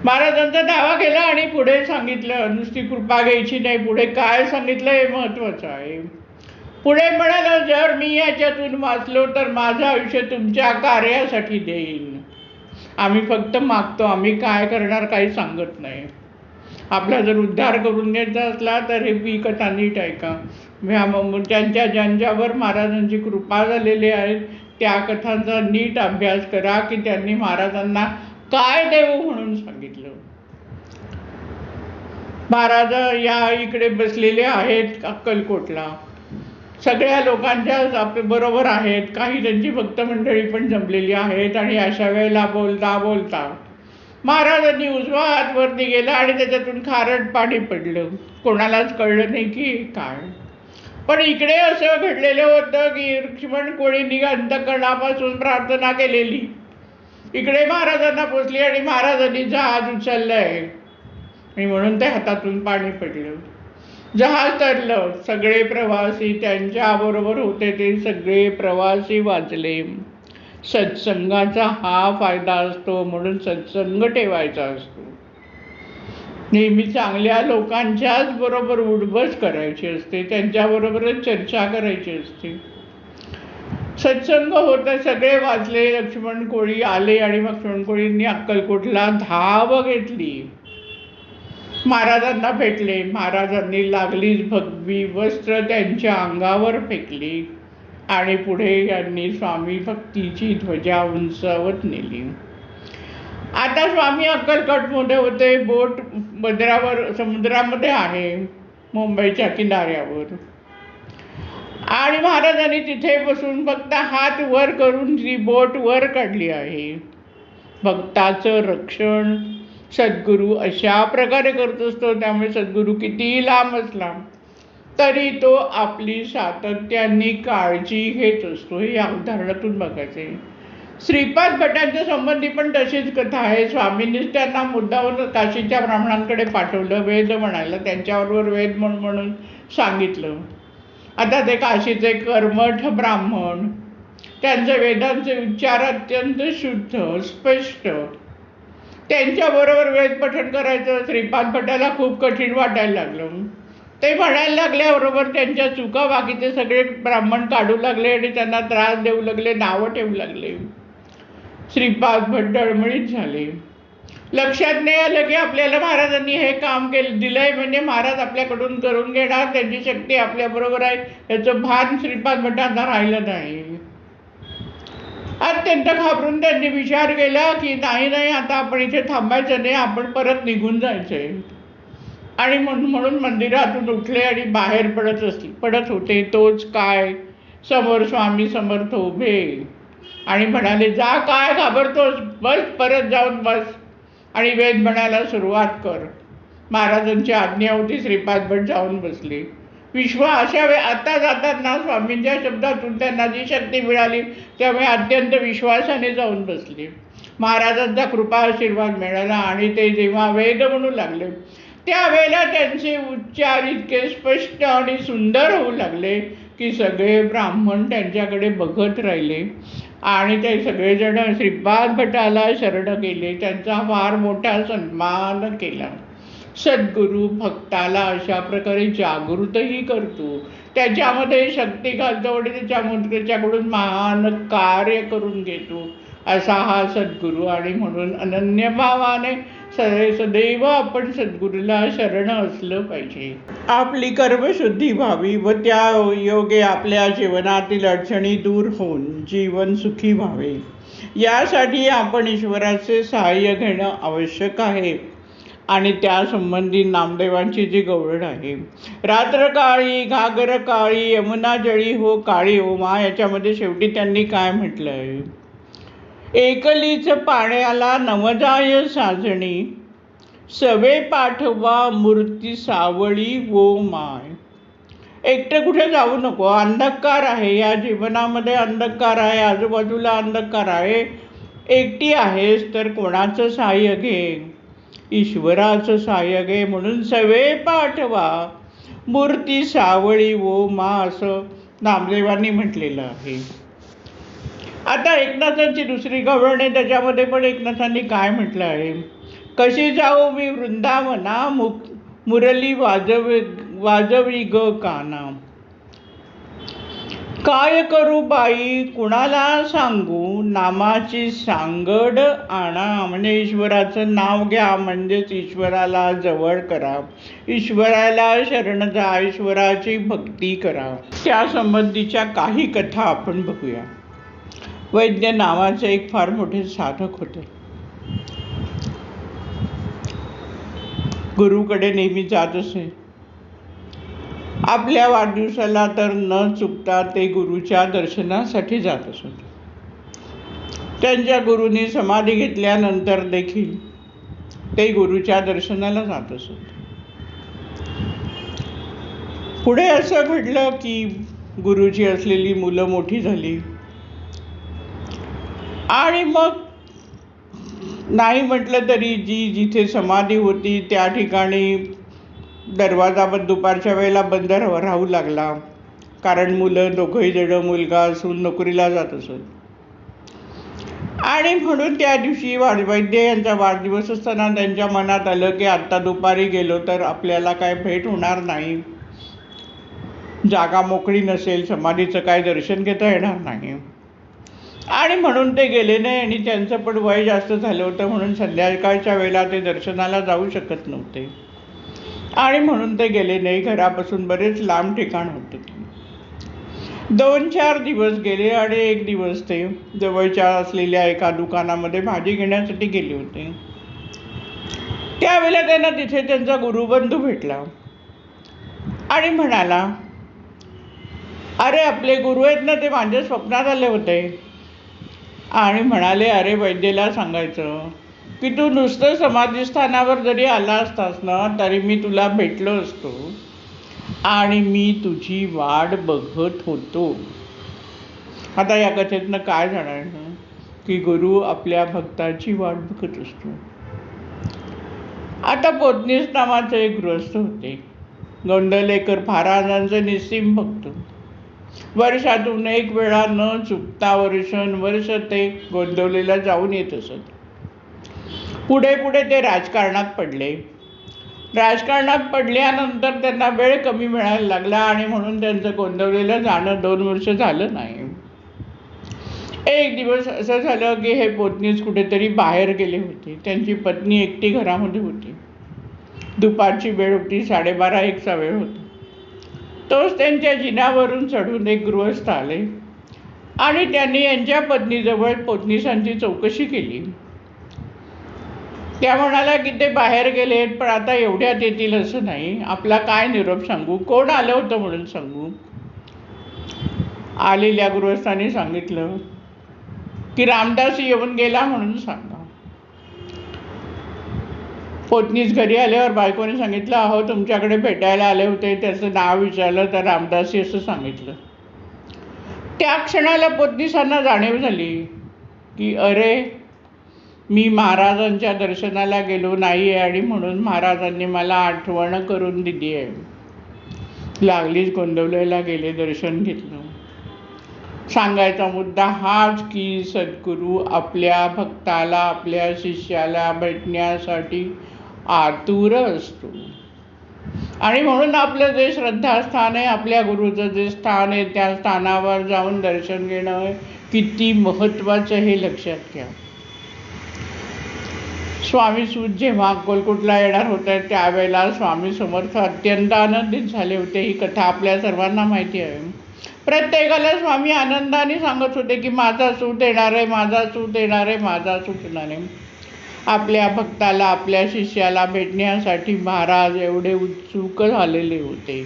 महाराजांचा धावा केला आणि पुढे सांगितलं, नुसती कृपा घ्यायची नाही, पुढे काय सांगितलं हे महत्त्वाचं आहे. पुढे म्हणाला, जर मी याच्यातून वाचलो तर माझं आयुष्य तुमच्या कार्यासाठी देईन. आम्ही फक्त मागतो, आम्ही काय करणार काही सांगत नाही. आपला जर उद्धार करून घ्यायचा असला तर ही कथा नीट ऐका. ज्यांच्यावर महाराजांची कृपा झालेली आहे त्या कथांचा नीट अभ्यास करा की त्यांनी महाराजांना काय देऊ म्हणून सांगितलं. महाराज या इकडे बसलेले आहेत अक्कलकोटला, सगळ्या लोकांच्या आपल्या बरोबर आहेत, काही त्यांची भक्त मंडळी पण जमलेली आहेत. आणि अशा वेळेला बोलता बोलता महाराजांनी उजवा हात वरती गेला आणि त्याच्यातून खारट पाणी पडलं. कोणालाच कळलं नाही की काय. पण इकडे असं घडलेलं होतं की लक्ष्मण कोळींनी अंतःकरणापासून प्रार्थना केलेली इकडे महाराजांना पोचली आणि महाराजांनी जहाज उचललंय आणि म्हणून ते हातातून पाणी पडलं. जहाज तरलं. सगळे प्रवासी त्यांच्याबरोबर होते ते सगळे प्रवासी वाचले. सत्संगाचा हा फायदा असतो, म्हणून सत्संग ठेवायचा असतो. नेहमी चांगल्या लोकांच्याच बरोबर उठबस करायची असते, त्यांच्याबरोबरच चर्चा करायची असते. सत्संग होता. सगळे वाचले. लक्ष्मण कोळी आले आणि लक्ष्मण कोळींनी अक्कलकोटला धाव घेतली. महाराजांना भेटले. महाराजांनी लागलीच भगवी वस्त्र त्यांच्या अंगावर फेकली आणि पुढे यांनी स्वामी भक्तीची ध्वजा उंचावत नेली. आता स्वामी अक्कलकोटमध्ये होते. बोट समुद्रामध्ये आहे, मुंबईच्या किनाऱ्यावर. आणि महाराजांनी तिथे बसून फक्त हात वर करून ती बोट वर काढली आहे. भक्ताचं रक्षण सद्गुरू अशा प्रकारे करत असतो. त्यामुळे सद्गुरू कितीही लांब असला तरी तो आपली सातत्याने काळजी घेत असतो. हे या उदाहरणातून बघायचे. श्रीपाद भटांच्या संबंधी पण तशीच कथा आहे. स्वामींनीच त्यांना मुद्दावर काशीच्या ब्राह्मणांकडे पाठवलं वेद म्हणायला. त्यांच्याबरोबर वेद म्हणून सांगितलं. आता ते काशीचे कर्मठ ब्राह्मण, त्यांचे वेदांचे उच्चार अत्यंत शुद्ध स्पष्ट. त्यांच्याबरोबर वेद पठण करायचं श्रीपाद भटाला खूप कठीण वाटायला लागलं. ते म्हणायला लागल्याबरोबर त्यांच्या चुका बाकीचे सगळे ब्राह्मण काढू लागले आणि त्यांना त्रास देऊ लागले, नावं ठेवू लागले. श्रीपाद भट डळमळीत झाले. लक्षात नाही आलं की आपल्याला महाराजांनी हे काम दिलंय म्हणजे महाराज आपल्याकडून करून घेणार, त्यांची शक्ती आपल्याबरोबर आहे याचं भान श्रीपाद भटांना राहिलं नाही. अत्यंत घाबरून त्यांनी विचार केला की नाही आता आपण इथे थांबायचं नाही, आपण परत निघून जायचंय. आणि म्हणून मंदिरातून उठले आणि बाहेर पडत होते. तोच काय समोर स्वामी समर्थ उभे आणि म्हणाले, जा काय घाबरतोस, बस परत जाऊन बस आणि वेद म्हणायला सुरुवात कर. महाराजांची आज्ञा होती. श्रीपाद भट जाऊन बसले. आता जाताना स्वामींच्या शब्दातून त्यांना जी शक्ती मिळाली त्यामुळे अत्यंत विश्वासाने जाऊन बसले. महाराजांचा कृपा आशीर्वाद मिळाला आणि ते जेव्हा वेद म्हणू लागले त्यावेळेला त्यांचे उच्चार इतके स्पष्ट आणि सुंदर होऊ लागले की सगळे ब्राह्मण त्यांच्याकडे बघत राहिले आणि ते सगळेजण श्रीपाद भटाला शरण गेले. त्यांचा फार मोठा सन्मान केला. सद्गुरू भक्ताला अशा प्रकारे जागृतही करतो, त्याच्यामध्ये शक्ती घालतो आणि त्याच्याकडून महान कार्य करून घेतो असा हा सद्गुरू. आणि म्हणून अनन्यभावाने सदैव आपण सद्गुरूला शरण असलं पाहिजे. आपली कर्मशुद्धी व्हावी व त्या योगे आपल्या जीवनातील अडचणी दूर होऊन जीवन सुखी व्हावे यासाठी आपण ईश्वराचे सहाय्य घेणं आवश्यक आहे. आणि त्यासंबंधी नामदेवांची जी गवळण आहे, रात्र काळी घागर काळी यमुना जळी हो काळी ओमा, याच्यामध्ये शेवटी त्यांनी काय म्हटलं आहे, एकलीच पाण्याला नवजाय साजणी सवे पाठवा मूर्ती सावळी वो माय. एकटं कुठे जाऊ नको. अंधकार आहे, या जीवनामध्ये अंधकार आहे, आजूबाजूला अंधकार आहे. एकटी आहेस तर कोणाचं सहाय्य घे, ईश्वराचं सहाय्य घे. म्हणून सवे पाठवा मूर्ती सावळी वो मा असं नामदेवांनी म्हटलेलं आहे. आता एकनाथांची दुसरी गवळण आहे, त्याच्यामध्ये पण एकनाथांनी काय म्हटलं आहे, कशी जाऊ मी वृंदावना मुरली वाजवी ग काना. काय करू बाई कुणाला सांगू, नामाची सांगड आणा. म्हणजे ईश्वराचं नाव घ्या म्हणजेच ईश्वराला जवळ करा, ईश्वराला शरण जा, ईश्वराची भक्ती करा. त्या संबंधीच्या काही कथा आपण बघूया. वैद्य नावाचे एक फार मोठे साधक होते. गुरुकडे नेहमी जात असे. आपल्या वाढदिवसाला तर न चुकता ते गुरुच्या दर्शनासाठी जात असत. त्यांच्या गुरुनी समाधी घेतल्यानंतर देखील ते गुरुच्या दर्शनाला जात असत. पुढे असं घडलं की गुरुची असलेली मुलं मोठी झाली आणि मग नाही म्हटलं तरी जी जिथे समाधी होती त्या ठिकाणी दरवाजा दुपारच्या वेळेला बंद राहू लागला, कारण मुलं दोघंही जण मुलगा असून नोकरीला जात असत. आणि म्हणून त्या दिवशी वैद्य यांचा वाढदिवस असताना त्यांच्या मनात आलं की आत्ता दुपारी गेलो तर आपल्याला काय भेट होणार नाही, जागा मोकळी नसेल, समाधीचं काय दर्शन घेता येणार नाही. आणि म्हणून ते गेले नाही. आणि त्यांचं पण वय जास्त झालं होतं म्हणून संध्याकाळच्या वेळेला ते दर्शनाला जाऊ शकत नव्हते. आणि म्हणून ते गेले नाही. घरापासून बरेच लांब ठिकाण होते. 2-4 दिवस गेले आणि एक दिवस ते जवळच्या असलेल्या एका दुकानामध्ये भाजी घेण्यासाठी गेले होते. त्यावेळेला त्यांना तिथे त्यांचा गुरुबंधू भेटला आणि म्हणाला, अरे आपले गुरु आहेत ना, ते माझ्या स्वप्नात आले होते. आणि म्हणाले, अरे वैद्यला सांगायचं की तू नुसतं समाधीस्थानावर जरी आला असतास ना तरी मी तुला भेटलो असतो आणि मी तुझी वाट बघत होतो. आता या कथेतनं काय जाणायचं की गुरु आपल्या भक्ताची वाट बघत असतो. आता पोतनीस नावाचे एक गृहस्थ होते. गोंदवलेकर महाराजांचे निस्सीम भक्त. वर्षातून एक वेळा न चुकता वर्ष ते गोंदवलेला जाऊन येत असत. पुढे पुढे ते राजकारणात पडले. राजकारणात पडल्यानंतर त्यांना वेळ कमी मिळायला लागला आणि म्हणून त्यांचं गोंदवलेला जाणं 2 वर्ष झालं नाही. एक दिवस असं झालं की हे पोतनीस कुठेतरी बाहेर गेले होते. त्यांची पत्नी एकटी घरामध्ये होती. दुपारची वेळ होती, 12:30-1चा वेळ होता. तोच त्यांच्या जिन्यावरून चढून एक गृहस्थ आले आणि त्यांनी यांच्या पत्नीजवळ पोतनीसांची चौकशी केली. त्या म्हणाल्या की ते बाहेर गेलेत, पण आता एवढ्यात येतील असं नाही. आपला काय निरोप सांगू, कोण आलं होतं म्हणून सांगू. आलेल्या गृहस्थांनी सांगितलं की रामदास येऊन गेला म्हणून सांगा. पोतनीस घरी आल्यावर बायकोने सांगितलं, अहो तुमच्याकडे भेटायला आले होते, त्याचं नाव विचारलं तर रामदासी असं सांगितलं. त्या क्षणाला पोतनीसांना जाणीव झाली की अरे मी महाराजांच्या दर्शनाला गेलो नाही आहे आणि म्हणून महाराजांनी मला आठवण करून दिली आहे. लागलीच गोंदवलेला गेले, दर्शन घेतलं. सांगायचा मुद्दा हाच की सद्गुरू आपल्या भक्ताला, आपल्या शिष्याला भेटण्यासाठी आतुर असतो. आणि म्हणून आपलं जे श्रद्धास्थान आहे, आपल्या गुरुचं जे स्थान आहे, त्या स्थानावर जाऊन दर्शन घेणं किती महत्त्वाचं हे लक्षात घ्या. स्वामी सूत जेव्हा अक्कलकोटला येणार होते त्यावेळेला स्वामी समर्थ अत्यंत आनंदित झाले होते. ही कथा आपल्या सर्वांना माहिती आहे. प्रत्येकाला स्वामी आनंदाने सांगत होते की माझा सूत येणार आहे, माझा सूत येणार आहे, माझा सूत येणार आहे. आपल्या भक्ताला, आपल्या शिष्याला भेटण्यासाठी महाराज एवढे उत्सुक झालेले होते.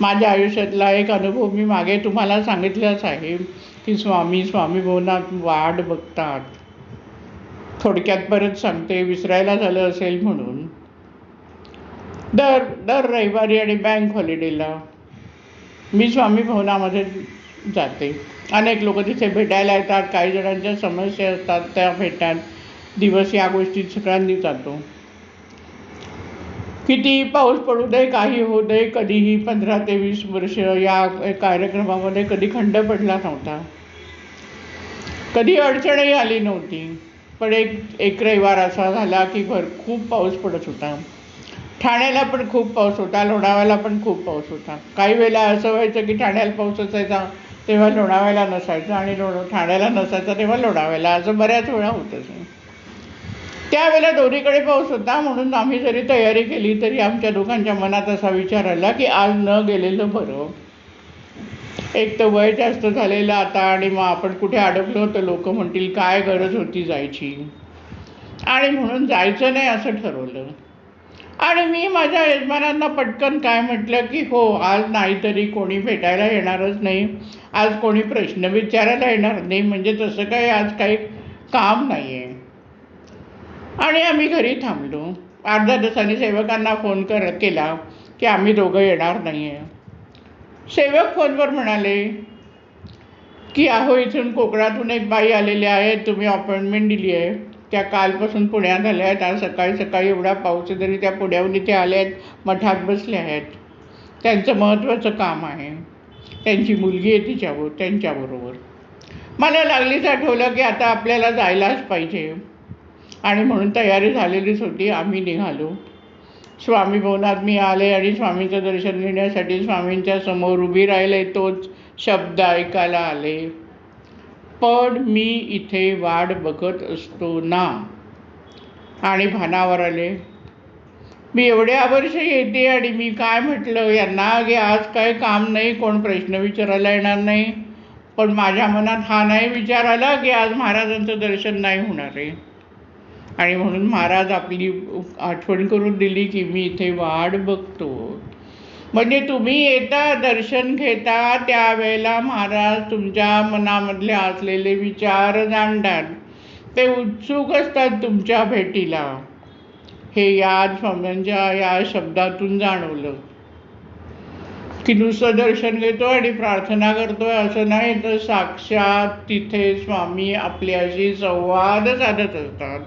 माझ्या आयुष्यातला एक अनुभव मी मागे तुम्हाला सांगितलाच आहे की स्वामी भवनात वाट बघतात. थोडक्यात परत सांगते, विसरायला झालं असेल म्हणून. दर रविवारी आणि बँक हॉलिडेला मी स्वामी भवनामध्ये जाते. अनेक लोक तिथे भेटायला येतात. काही जणांच्या समस्या असतात, त्या भेटतात. दिवस या गोष्टीत सगळ्यांनी जातो. कितीही पाऊस पडू दे, काही होऊ दे, कधीही 15 ते 20 वर्ष या कार्यक्रमामध्ये कधी खंड पडला नव्हता, कधी अडचणही आली नव्हती. पण एक रविवार असा झाला की खूप पाऊस पडत होता. ठाण्याला पण खूप पाऊस होता, लोणावळ्याला पण खूप पाऊस होता. काही वेळेला असं व्हायचं की ठाण्याला पाऊस असायचा तेव्हा लोणावळ्याला नसायचं आणि ठाण्याला नसायचं तेव्हा लोणावळ्याला, असं बऱ्याच वेळा होतं. त्यावेळेला दोन्हीकडे पाऊस होता, म्हणून आम्ही जरी तयारी केली तरी आमच्या दोघांच्या मनात असा विचार आला की आज न गेलेलं बरं. एक तर वय जास्त झालेलं आता, आणि मग आपण कुठे अडकलो तर लोक म्हणतील काय गरज होती जायची, आणि म्हणून जायचं नाही असं ठरवलं. आणि मी माझ्या यजमानांना पटकन काय म्हटलं की हो, आज नाहीतरी कोणी भेटायला येणारच नाही, आज कोणी प्रश्न विचारायला येणार नाही, म्हणजे तसं काही आज काही काम नाही आहे. आणि आम्ही घरी थांबलो. अर्ध्या दिवसांनी सेवकांना फोन केला की आम्ही दोघं येणार नाही आहे. सेवक फोनवर म्हणाले की अहो, इथून कोकणातून एक बाई आलेली आहे, तुम्ही अपॉइंटमेंट दिली आहे, त्या कालपासून पुण्यात आल्या आहेत, आज सकाळी सकाळी एवढा पाऊस आहे तरी त्या पुण्याहून इथे आल्या आहेत, मठात बसल्या आहेत, त्यांचं महत्त्वाचं काम आहे, त्यांची मुलगी आहे त्यांच्याबरोबर. मला लागलीच आठवलं की आता आपल्याला जायलाच पाहिजे, आणि म्हणून तयारी झालेलीच होती. आम्ही निघालो. स्वामी भवनात मी आले आणि स्वामींचं दर्शन घेण्यासाठी स्वामींच्या समोर उभी राहिले. तोच शब्द ऐकायला आले, पण मी इथे वाट बघत असतो ना. आणि भानावर आले. मी एवढ्या वर्ष येते आणि मी काय म्हटलं यांना की आज काय काम नाही, कोण प्रश्न विचारायला येणार नाही, पण माझ्या मनात हा नाही विचार आला की आज महाराजांचं दर्शन नाही होणार आहे. आणि म्हणून महाराज आपली आठवण करून दिली की मी इथे वाट बघतो. म्हणजे तुम्ही येता, दर्शन घेता, त्यावेळेला महाराज तुमच्या मनामधले असलेले विचार जाणतात, ते उत्सुक असतात तुमच्या भेटीला. हे या स्वामींच्या या शब्दातून जाणवलं की नुसतं दर्शन घेतो आणि प्रार्थना करतोय असं नाही, तर साक्षात तिथे स्वामी आपल्याशी संवाद साधत असतात,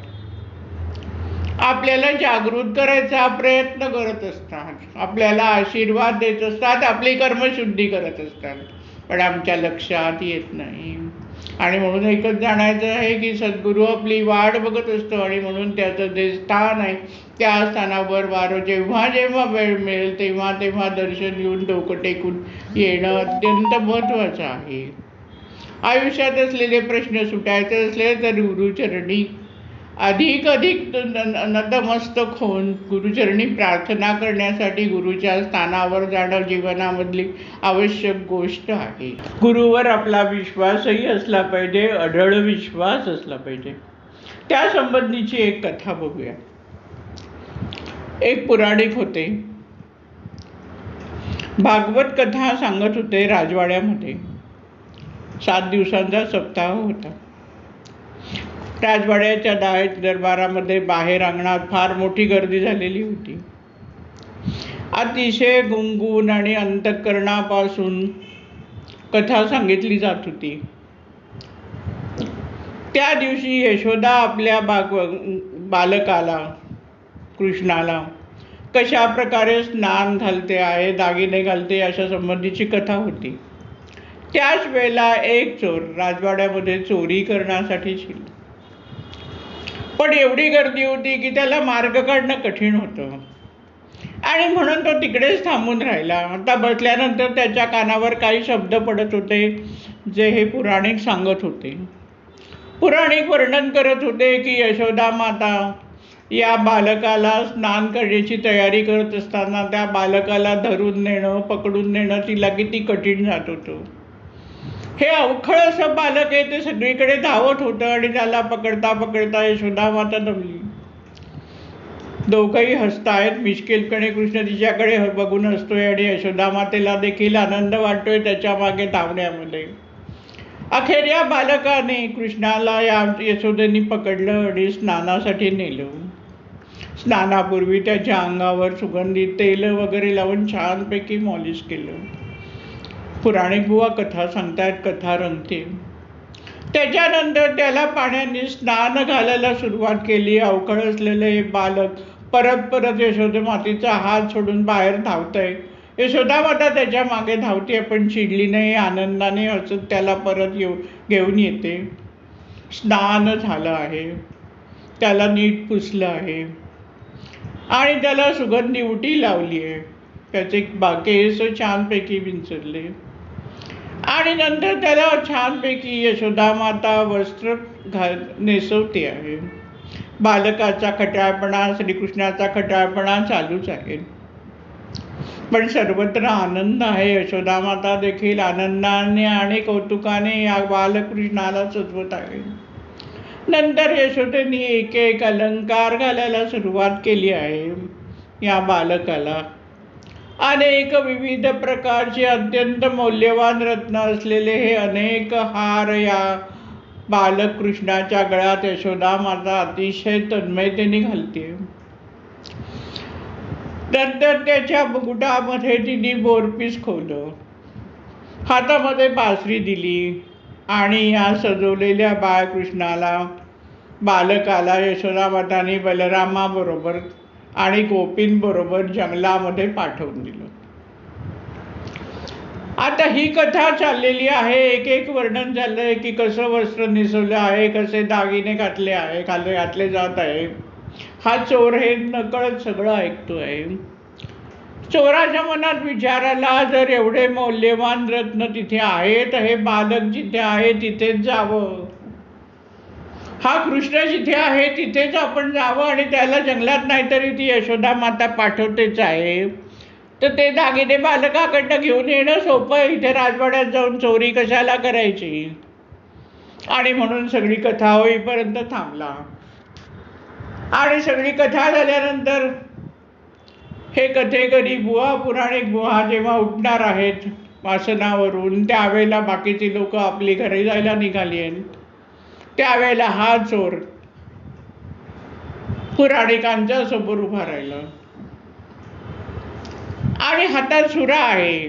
आपल्याला जागृत करायचा प्रयत्न करत असतात, आपल्याला आशीर्वाद देत असतात, आपली कर्मशुद्धी करत असतात, पण आमच्या लक्षात येत नाही. आणि म्हणून एकच जाणायचं आहे की सद्गुरू आपली वाट बघत असतो, आणि म्हणून त्याचं जे स्थान आहे त्या स्थानावर जेव्हा जेव्हा वेळ मिळेल तेव्हा तेव्हा दर्शन घेऊन डोकं टेकून येणं अत्यंत महत्त्वाचं आहे. आयुष्यात असलेले प्रश्न सुटायचे असले तर गुरुचरणी अधिक नतमस्तक होऊन गुरुचरणी प्रार्थना करण्यासाठी गुरुच्या स्थानावर जाणं जीवनामधली आवश्यक गोष्ट आहे. गुरुवर आपला विश्वासही असला पाहिजे, अढळ विश्वास असला पाहिजे. त्या संबंधीची एक कथा बघूया. एक पुराणिक होते, भागवत कथा सांगत होते. राजवाड्यामध्ये 7 दिवसांचा सप्ताह होता. राजवाड्याच्या दरबारामध्ये बाहेर अंगणात फार मोठी गर्दी झालेली होती. अतिशय गुणगुण आणि अंतःकरणापासून कथा सांगितली जात होती. त्या दिवशी यशोदा आपल्या बालकाला कृष्णाला कशा प्रकारे स्नान घालते आहे, दागिने घालते, अशा संबंधीची कथा होती. त्याच वेळेला एक चोर राजवाड्यामध्ये चोरी करण्यासाठी शिरला. पण एवढी गर्दी होती की त्याला मार्ग काढणं कठीण होतं, आणि म्हणून तो तिकडेच थांबून राहिला. आता बसल्यानंतर त्याच्या कानावर काही शब्द पडत होते जे हे पुराणिक सांगत होते. पुराणिक वर्णन करत होते की यशोदा माता या बालकाला स्नान करण्याची तयारी करत असताना त्या बालकाला धरून नेणं, पकडून नेणं तिला किती कठीण जात होतं. हे अवखळ असं बालक आहे, ते सगळीकडे धावत होतं आणि त्याला पकडता पकडता यशोदा माता दमली. दोघंही हसतायत. मिश्किलपणे कृष्ण तिच्याकडे बघून हसतोय आणि यशोदा मातेला देखील आनंद वाटतोय त्याच्या मागे धावण्यामध्ये. अखेर या बालकाने कृष्णाला या यशोदेनी पकडलं आणि स्नानासाठी नेलं. स्नानापूर्वी त्याच्या अंगावर सुगंधित तेल वगैरे लावून छानपैकी मॉलिश केलं. पुराणिक बुवा कथा सांगतायत, कथा रंगते. त्याच्यानंतर त्याला पाण्याने स्नान घालायला सुरुवात केली. अवखळ असलेलं हे बालक परत परत यशोदा मातेचा हात सोडून बाहेर धावतंय. यशोदा माता त्याच्या मागे धावते, पण चिडली नाही, आनंदाने हसत त्याला परत घेऊन येते. स्नान झालं आहे, त्याला नीट पुसलं आहे आणि त्याला सुगंधी उटी लावली आहे. त्याचे केस छानपैकी विंचरले. आणि नंतर त्याला छानपैकी यशोदा माता वस्त्र नेसवते आहे. बालकाचा खट्याळपणा, श्रीकृष्णाचा खट्याळपणा चालूच आहे. पण सर्वत्र आनंद आहे. यशोदा माता देखील आनंदाने आणि कौतुकाने या बालकृष्णाला सजवत आहे. नंतर यशोदेने एक एक अलंकार घालायला सुरुवात केली आहे या बालकाला. अनेक विविध प्रकारचे अत्यंत मौल्यवान रत्न असलेले हे अनेक हार या बालकृष्णाच्या गळ्यात यशोदा माता अतिशय तन्मयतेने घालते. नंतर त्याच्या मुकुटामध्ये तिने बोरपीस खोवलं, हातामध्ये बासरी दिली आणि या सजवलेल्या बाळकृष्णाला, बालकाला यशोदा माताने बलरामाबरोबर आणि गोपींबरोबर जंगलामध्ये पाठवून दिलं. आता ही कथा चाललेली आहे. एक एक वर्णन झालंय की कसं वस्त्र नेसवलं आहे, कसे दागिने घातले आहे, घातले जात आहे. हा चोर हे नकळत सगळं ऐकतोय. चोराच्या मनात विचार आला, जर एवढे मौल्यवान रत्न तिथे आहेत, हे बालक जिथे आहे तिथेच जावं, हा कृष्ण जिथे आहे तिथेच आपण जावं आणि त्याला जंगलात नाहीतरी ती यशोदा माता पाठवतेच आहे, तर ते दागिने बालकाकडनं घेऊन येणं सोपं आहे. इथे राजवाड्यात जाऊन चोरी कशाला करायची. आणि म्हणून सगळी कथा होईपर्यंत थांबला. आणि सगळी कथा झाल्यानंतर हे कथेकरी बुवा, पुराणिक बुवा जेव्हा उठणार आहेत वासनावरून, त्यावेळेला बाकीची लोक आपली घरी जायला निघाली आहेत. त्यावेळेला हा चोर पुराणिकांच्या समोर उभा राहिला आणि हातात सुरा आहे.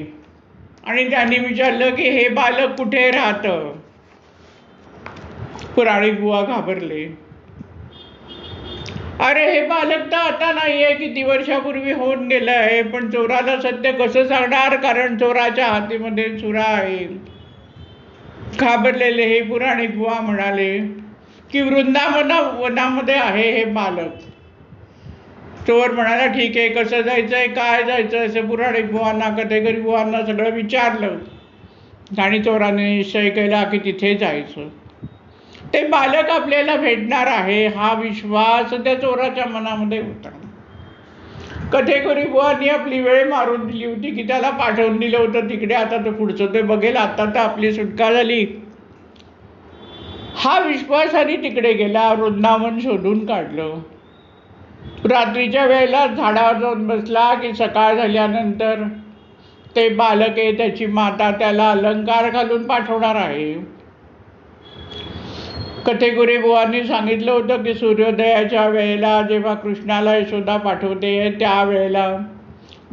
आणि त्यांनी विचारलं की हे बालक कुठे राहतं. पुराणिक बुवा घाबरले. अरे हे बालक तर आता नाहीये, किती वर्षापूर्वी होऊन गेलं आहे. पण चोराला सत्य कसं सांगणार, कारण चोराच्या हातीमध्ये सुरा आहे. घाबरलेले हे पुराणिक बुवा म्हणाले की वनामध्ये आहे हे बालक. चोर म्हणाला, ठीक आहे, कसं जायचंय, काय जायचं, असं पुराणिक बुवांना, कथेकरी बुवांना सगळं विचारलं आणि चोराने निश्चय केला की तिथे जायचं. ते बालक आपल्याला भेटणार आहे हा विश्वास त्या चोराच्या मनामध्ये होता. कथेकरी बुवांनी आपली वेळ मारून दिली होती की त्याला पाठवून दिलं होतं तिकडे, आता तो पुढचं ते बघेल, आता तर आपली सुटका झाली. हा विश्वासाने तिकडे गेला, वृंदावन शोधून काढलं. रात्रीच्या वेळेला झाडावर जाऊन बसला की सकाळ झाल्यानंतर ते बालक आहे, त्याची माता त्याला अलंकार घालून पाठवणार आहे. कथेकरी बुवांनी सांगितलं होतं की सूर्योदयाच्या वेळेला जेव्हा कृष्णाला यशोदा पाठवते त्यावेळेला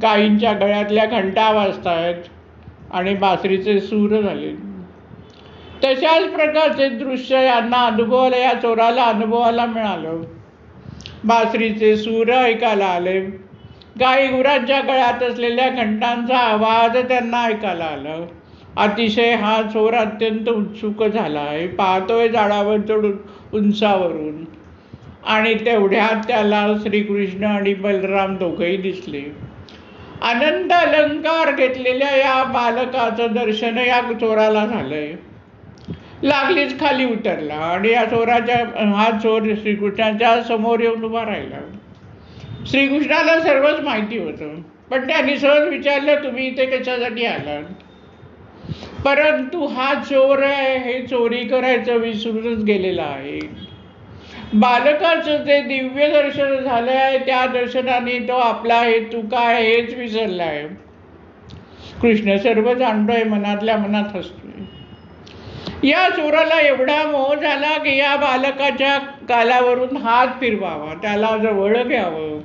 गायींच्या गळ्यातल्या घंटा वाजतायत आणि बासरीचे सूर झाले. तशाच प्रकारचे दृश्य यांना अनुभवाला, या चोराला अनुभवाला मिळालं. बासरीचे सूर ऐकायला आले, गाई गुरांच्या गळ्यात असलेल्या घंटांचा आवाज त्यांना ऐकायला आलं. अतिशय हा चोर अत्यंत उत्सुक झाला आहे, पाहतोय झाडावर चढून उंचावरून. आणि तेवढ्यात त्याला श्रीकृष्ण आणि बलराम दोघंही दिसले. अनंत अलंकार घेतलेल्या या बालकाचं दर्शन या चोराला झालंय. लागलीच खाली उतरला आणि या हा चोर श्रीकृष्णाच्या समोर येऊन उभा राहिला. श्रीकृष्णाला सर्वच माहिती होतं, पण त्यांनी सहज विचारलं, तुम्ही इथे कशासाठी आलात. परंतु हा चोर आहे, हे चोरी करायचं विसरूनच गेलेला आहे. बालकाचं जे दिव्य दर्शन झालंय त्या दर्शनाने तो आपला हेतू काय हेच विसरलाय. कृष्ण सर्व जाणतोय, मनातल्या मनात हसतोय. या चोराला एवढा मोह झाला की या बालकाच्या गालावरून हात फिरवावा, त्याला जवळ घ्यावं.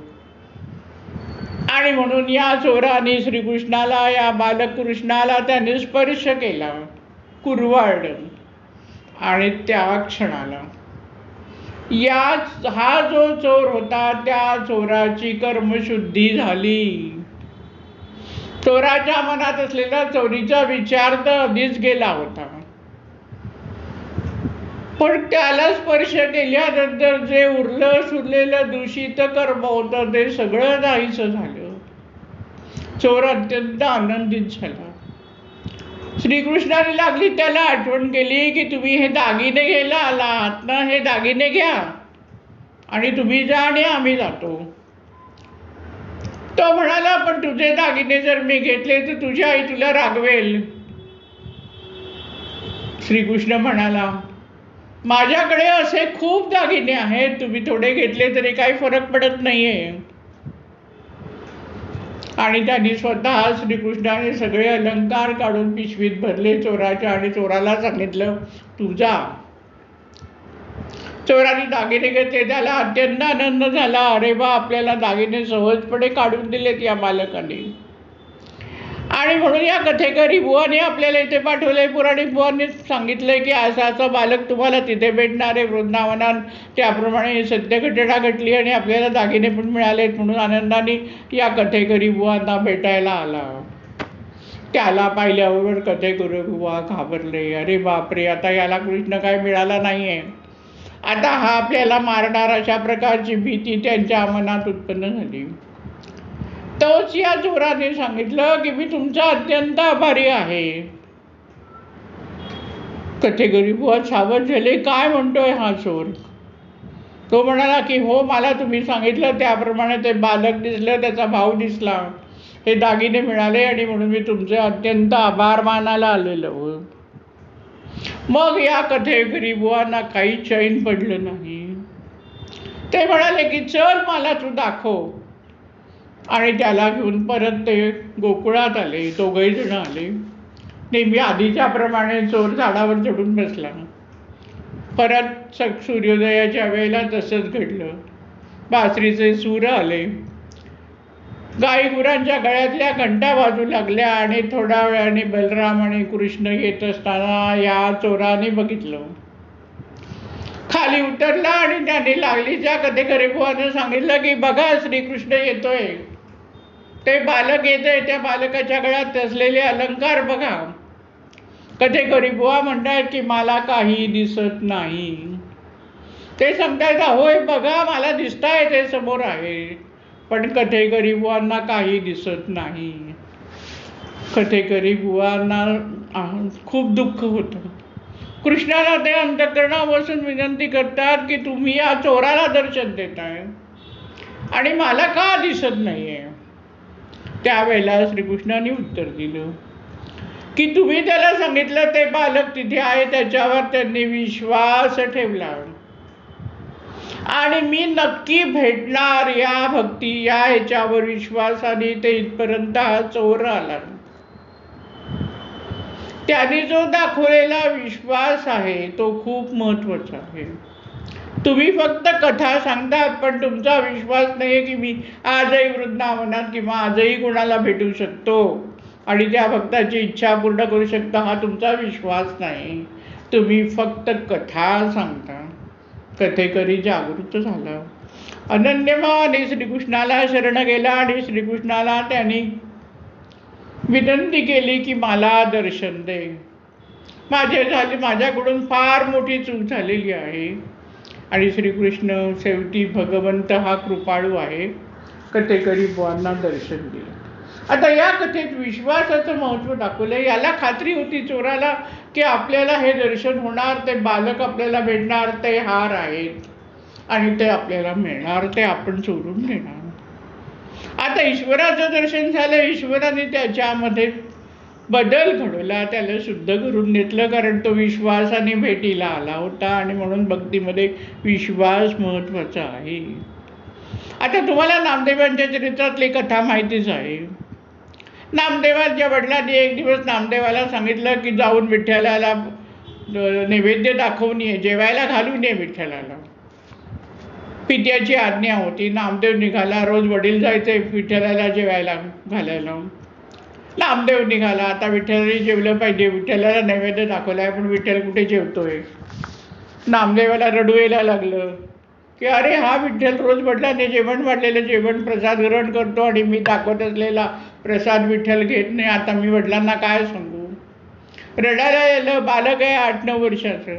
आणि म्हणून या चोराने श्रीकृष्णाला, या बालकृष्णाला त्याने स्पर्श केला, कुरवाळलं. आणि त्या क्षणाला हा जो चोर होता त्या चोराची कर्मशुद्धी झाली. चोराच्या मनात असलेला चोरीचा विचार तर आधीच गेला होता, पण त्याला स्पर्श केल्यानंतर जे सुरलेलं दूषित कर्म होतं ते सगळं नाहीसं झालं. चोर अत्यंत आनंदित झाला. श्रीकृष्णाने लागली त्याला आठवण केली की तुम्ही हे दागिने घ्यायला आलात ना, हे दागिने घ्या आणि तुम्ही जा आणि आम्ही जातो. तो म्हणाला, पण तुझे दागिने जर मी घेतले तर तुझी आई तुला रागवेल. श्रीकृष्ण म्हणाला, माझ्याकडे असे खूप दागिने आहेत, तुम्ही थोडे घेतले तरी काही फरक पडत नाहीये. आणि त्यांनी स्वतः श्रीकृष्णाने सगळे अलंकार काढून पिशवीत भरले चोराच्या आणि चोराला सांगितलं, तू जा. चोराने दागिने घेतले. त्याला अत्यंत आनंद झाला. अरे बा, आपल्याला दागिने सहजपणे काढून दिलेत या बालकाने. आणि म्हणून या कथेकरी बुवाने आपल्याला इथे पाठवलंय. पुराणिक बुवांनी सांगितलंय की असा असा बालक तुम्हाला तिथे भेटणार आहे वृंदावनात. त्याप्रमाणे सत्य घटना घडली आणि आपल्याला दागिने पण मिळालेत. म्हणून आनंदाने या कथेकरी बुवांना भेटायला आला. त्याला पाहिल्याबरोबर कथेकरी बुवा घाबरले. अरे बापरे, आता याला कृष्ण काय मिळाला नाहीये, आता हा आपल्याला मारणार, अशा प्रकारची भीती त्यांच्या मनात उत्पन्न झाली. तोच या चोराने सांगितलं की मी तुमचा अत्यंत आभारी आहे. कथेकरी बुवा सावध झाले. काय म्हणतोय हा चोर? तो म्हणाला की हो, मला तुम्ही सांगितलं त्याप्रमाणे ते बालक दिसलं, त्याचा भाव दिसला, हे दागिने मिळाले आणि म्हणून मी तुमचे अत्यंत आभार मानायला आलेलो. मग या कथेकरी बुवांना काही चैन पडलं नाही. ते म्हणाले की चल, मला तू दाखव. आणि त्याला घेऊन परत ते गोकुळात आले. दोघंही जण आले. नेहमी आधीच्या प्रमाणे चोर झाडावर चढून बसला. परत सूर्योदयाच्या वेळेला तसंच घडलं. बासरीचे सूर आले. गाई गुरांच्या गळ्यातल्या घंटा वाजू लागल्या आणि थोड्या वेळाने बलराम आणि कृष्ण येत असताना या चोराने बघितलं. खाली उतरला आणि त्याने लागलीच्या कथेकरी बुवाने सांगितलं की बघा, श्रीकृष्ण येतोय, ते बालक येतंय, त्या बालकाच्या गळ्यात असलेले अलंकार बघा. कथेकरी बुवा म्हणतात की मला काही दिसत नाही. ते सांगतायत, होय बघा, मला दिसताय, ते समोर आहे. पण कथेकरी बुवांना काही दिसत नाही. कथेकरी बुवांना खूप दुःख होतं. कृष्णाला ते अंतःकरणापासून विनंती करतात की तुम्ही या चोराला दर्शन देताय आणि मला का दिसत नाहीये. त्यावेळेला श्रीकृष्णाने उत्तर दिलं की तुम्ही त्याला सांगितलं ते बालक तिथे आहे, त्याच्यावर त्यांनी विश्वास ठेवला आणि मी नक्की भेटणार या भक्ती, या ह्याच्यावर विश्वासाने ते इथपर्यंत हा चोर आला. त्याने जो दाखवलेला विश्वास आहे तो खूप महत्वाचा आहे. तुम्ही फक्त कथा सांगतात, पण तुमचा विश्वास नाही की मी आजही वृंदावनात किंवा आजही कोणाला भेटू शकतो आणि त्या भक्ताची इच्छा पूर्ण करू शकता, हा तुमचा विश्वास नाही. तुम्ही फक्त कथा सांगता. कथेकरी जागृत झाला. अनन्यभावाने श्रीकृष्णाला शरण गेला आणि श्रीकृष्णाला त्यांनी विनंती केली की मला दर्शन दे. माझ्याकडून फार मोठी चूक झालेली आहे. आणि श्रीकृष्ण शेवटी भगवंत हा कृपाळू आहे, कथेकरी बुवांना दर्शन दिलं. आता या कथेत विश्वासाचं महत्त्व दाखवलं. याला खात्री होती चोराला की आपल्याला हे दर्शन होणार, ते बालक आपल्याला भेटणार, ते हार आहेत आणि ते आपल्याला मिळणार, ते आपण चोरून घेणार. आता ईश्वराचं दर्शन झालं. ईश्वराने त्याच्यामध्ये बदल घडवला, त्याला शुद्ध करून घेतलं, कारण तो विश्वासाने भेटीला आला होता आणि म्हणून भक्तीमध्ये विश्वास महत्त्वाचा आहे. आता तुम्हाला नामदेवांच्या चरित्रातली कथा माहितीच आहे. नामदेवांच्या वडिलांनी एक दिवस नामदेवाला सांगितलं की जाऊन विठ्ठलाला नैवेद्य दाखवून ये, जेवायला घालून ये विठ्ठलाला. पित्याची आज्ञा होती. नामदेव निघाला. रोज वडील जायचे विठ्ठलाला जेवायला घालायला. नामदेव निघाला. आता विठ्ठलाने जेवलं पाहिजे, विठ्ठलाला नैवेद्य दाखवलाय, पण विठ्ठल कुठे जेवतोय. नामदेवाला रडू यायला लागलं की अरे, हा विठ्ठल रोज वडिलांनी जेवण वाढलेलं जेवण प्रसाद ग्रहण करतो आणि मी दाखवत असलेला प्रसाद विठ्ठल घेत नाही. आता मी वडिलांना काय सांगू. रडायला यायला. बालक आहे 8-9 वर्षाचं.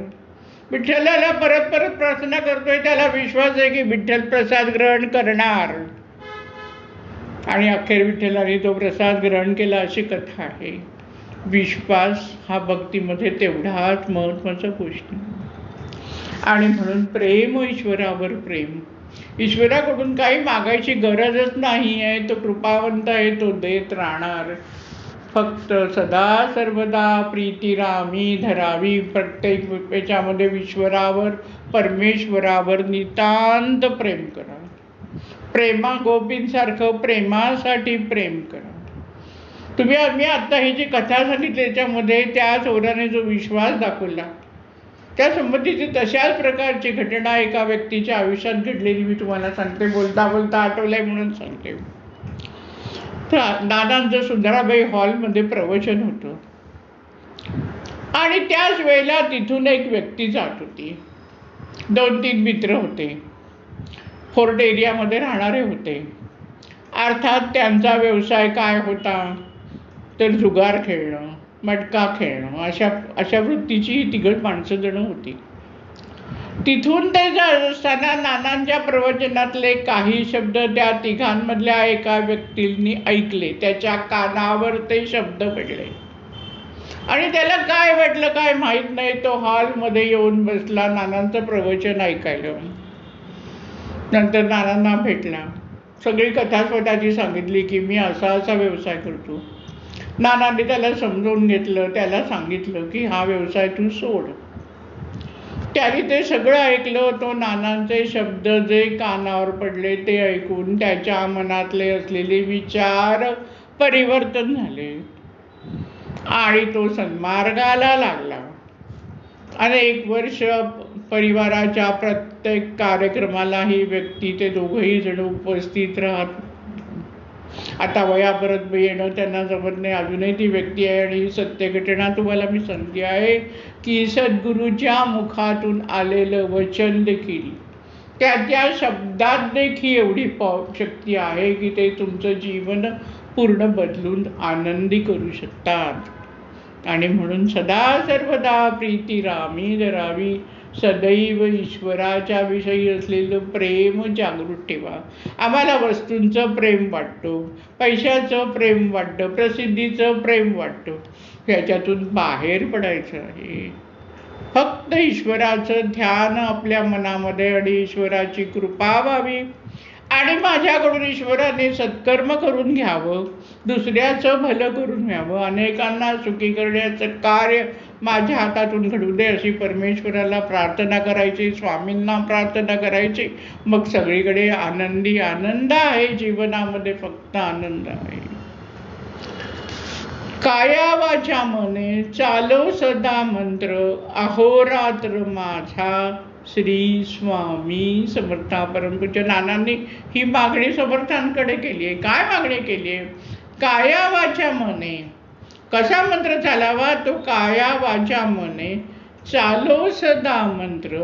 विठ्ठलाला परत परत प्रार्थना करतोय. त्याला विश्वास आहे की विठ्ठल प्रसाद ग्रहण करणार आणि अखेर विठ्ठलाने तो प्रसाद ग्रहण केला, अशी कथा आहे. विश्वास हा भक्तीमध्ये तेवढाच महत्त्वाचा गोष्ट आहे. आणि म्हणून प्रेम, ईश्वरावर प्रेम. ईश्वराकडून काही मागायची गरजच नाही आहे. तो कृपावंत आहे, तो देत राहणार. फक्त सदा सर्वदा प्रीती रामी धरावी. प्रत्येक याच्यामध्ये ईश्वरावर, परमेश्वरावर नितांत प्रेम करा. प्रेमा गोपींसारखं प्रेमासाठी प्रेम करा. मी आता ही जी कथा सांगितली त्याच्यामध्ये त्या चोराने जो विश्वास दाखवला, त्या संबंधीची तशाच प्रकारची घटना एका व्यक्तीच्या आयुष्यात घडलेली मी तुम्हाला सांगते. बोलता बोलता आठवलंय म्हणून सांगते. दादांचं सुंदराबाई हॉलमध्ये प्रवचन होतं आणि त्याच वेळेला तिथून एक व्यक्ती जात होती. 2-3 मित्र होते. फोर्ट एरियामध्ये राहणारे होते. अर्थात त्यांचा व्यवसाय काय होता तर जुगार खेळणं, मटका खेळणं, अशा वृत्तीची ही तिघं माणसं जण होती. तिथून ते जात असताना नानांच्या प्रवचनातले काही शब्द त्या तिघांमधल्या एका व्यक्तींनी ऐकले. त्याच्या कानावर ते शब्द पडले आणि त्याला काय वाटलं काय माहीत नाही. तो हॉलमध्ये येऊन बसला नानांचं प्रवचन ऐकायला. नंतर नानांना भेटला. सगळी कथा स्वतःची सांगितली की मी असा व्यवसाय करतो. नानांनी त्याला समजून घेतलं. त्याला सांगितलं की हा व्यवसाय तू सोड. त्याने ते सगळं ऐकलं. तो नानांचे शब्द जे कानावर पडले ते ऐकून त्याच्या मनातले असलेले विचार परिवर्तन झाले आणि तो सन्मार्गाला लागला. आणि 1 वर्ष परिवाराच्या प्रत्येक कार्यक्रमाला ही व्यक्ती, ते दोघंही जण उपस्थित राहत. आता वयापर्यंत येणं त्यांना जमत नाही. अजूनही ती व्यक्ती आहे. आणि ही सत्य घटना तुम्हाला मी सांगते आहे की सद्गुरूच्या मुखातून आलेलं वचन देखील, त्याच्या शब्दात देखील एवढी शक्ती आहे की ते तुमचं जीवन पूर्ण बदलून आनंदी करू शकतात. आणि म्हणून सदा सर्वदा प्रीती रामी धरावी. सदैव ईश्वराच्या विषयी असलेलं प्रेम जागृत ठेवा. आम्हाला वस्तूंचं प्रेम वाटतं, पैशाचं प्रेम वाटतं, प्रसिद्धीचं प्रेम वाटतं. ह्याच्यातून बाहेर पडायचं आहे. फक्त ईश्वराचं ध्यान आपल्या मनामध्ये आणि ईश्वराची कृपा व्हावी. आणि माझ्याकडून ईश्वराने सत्कर्म करून घ्यावं, दुसऱ्याचं भलं करून घ्यावं, अनेकांना सुखी करण्याचं कार्य माझ्या हातातून घडू दे अशी परमेश्वराला प्रार्थना करायची, स्वामींना प्रार्थना करायची. मग सगळीकडे आनंदी आनंद आहे. जीवनामध्ये फक्त आनंद आहे. काया वाचा मने चालो सदा मंत्र, अहोरात्र माझा श्री स्वामी समर्था. परमपूज्य नानांनी ही मागणी समर्थांकडे केली आहे. काय मागणी केली आहे? काया वाचा मने. कसा मंत्र चालावा? तो काया वाचा मने चालो सदा मंत्र,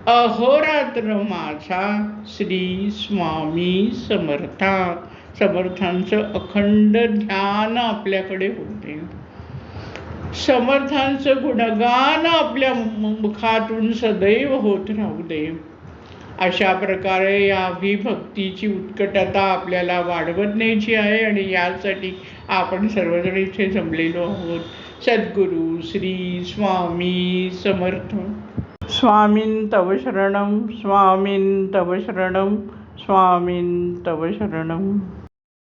अहोरात्र माझा श्री स्वामी समर्था. समर्थांचं अखंड ध्यान आपल्याकडे होते. समर्थांचं गुणगान आपल्या मुखातून सदैव होत राहू दे. अशा प्रकारे या भक्तीची उत्कटता आपल्याला वाढवत न्यायची आहे. आणि यासाठी आपण सर्वजण इथे जमलेलो आहोत. सद्गुरू श्री स्वामी समर्थ. स्वामीं तव शरणं, स्वामीं तव शरणं, स्वामीं तव शरणं.